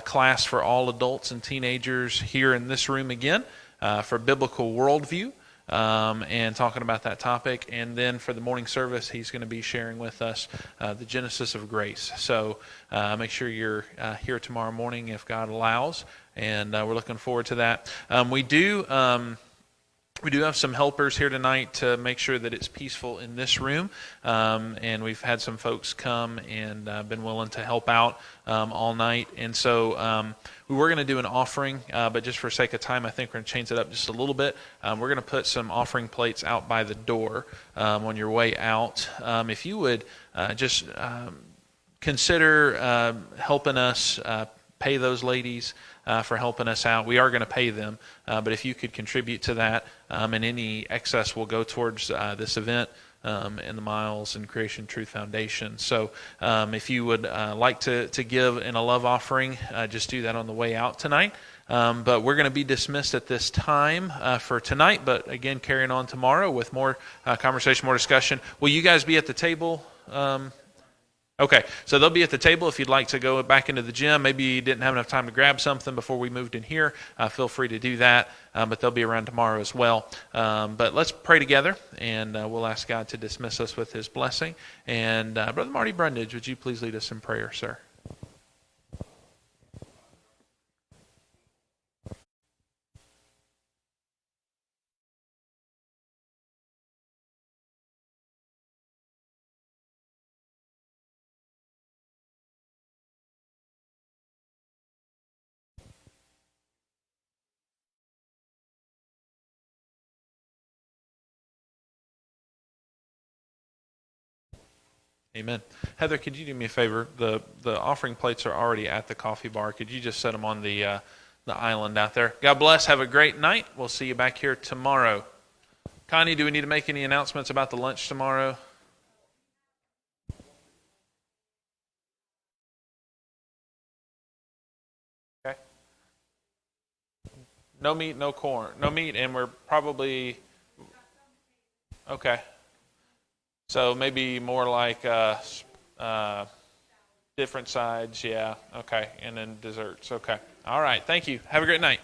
Speaker 1: class for all adults and teenagers here in this room again for biblical worldview. And talking about that topic. And then for the morning service, he's going to be sharing with us the Genesis of Grace. So make sure you're here tomorrow morning if God allows. And we're looking forward to that. We do have some helpers here tonight to make sure that it's peaceful in this room. And we've had some folks come and been willing to help out all night. And so we were going to do an offering, but just for sake of time, I think we're going to change it up just a little bit. We're going to put some offering plates out by the door on your way out. If you would just consider helping us pay those ladies for helping us out. We are going to pay them, but if you could contribute to that, and any excess will go towards this event and the Miles and Creation Truth Foundation. So if you would like to give in a love offering, just do that on the way out tonight. But we're going to be dismissed at this time for tonight, but again, carrying on tomorrow with more conversation, more discussion. Will you guys be at the table? Okay, so they'll be at the table if you'd like to go back into the gym. Maybe you didn't have enough time to grab something before we moved in here. Feel free to do that, but they'll be around tomorrow as well. But let's pray together, and we'll ask God to dismiss us with his blessing. And Brother Marty Brundage, would you please lead us in prayer, sir? Amen. Heather, could you do me a favor? The offering plates are already at the coffee bar. Could you just set them on the island out there? God bless. Have a great night. We'll see you back here tomorrow. Connie, do we need to make any announcements about the lunch tomorrow? Okay. No meat, no corn. No meat, and we're probably... Okay. So maybe more like different sides, yeah. Okay, and then desserts. Okay. All right, thank you. Have a great night.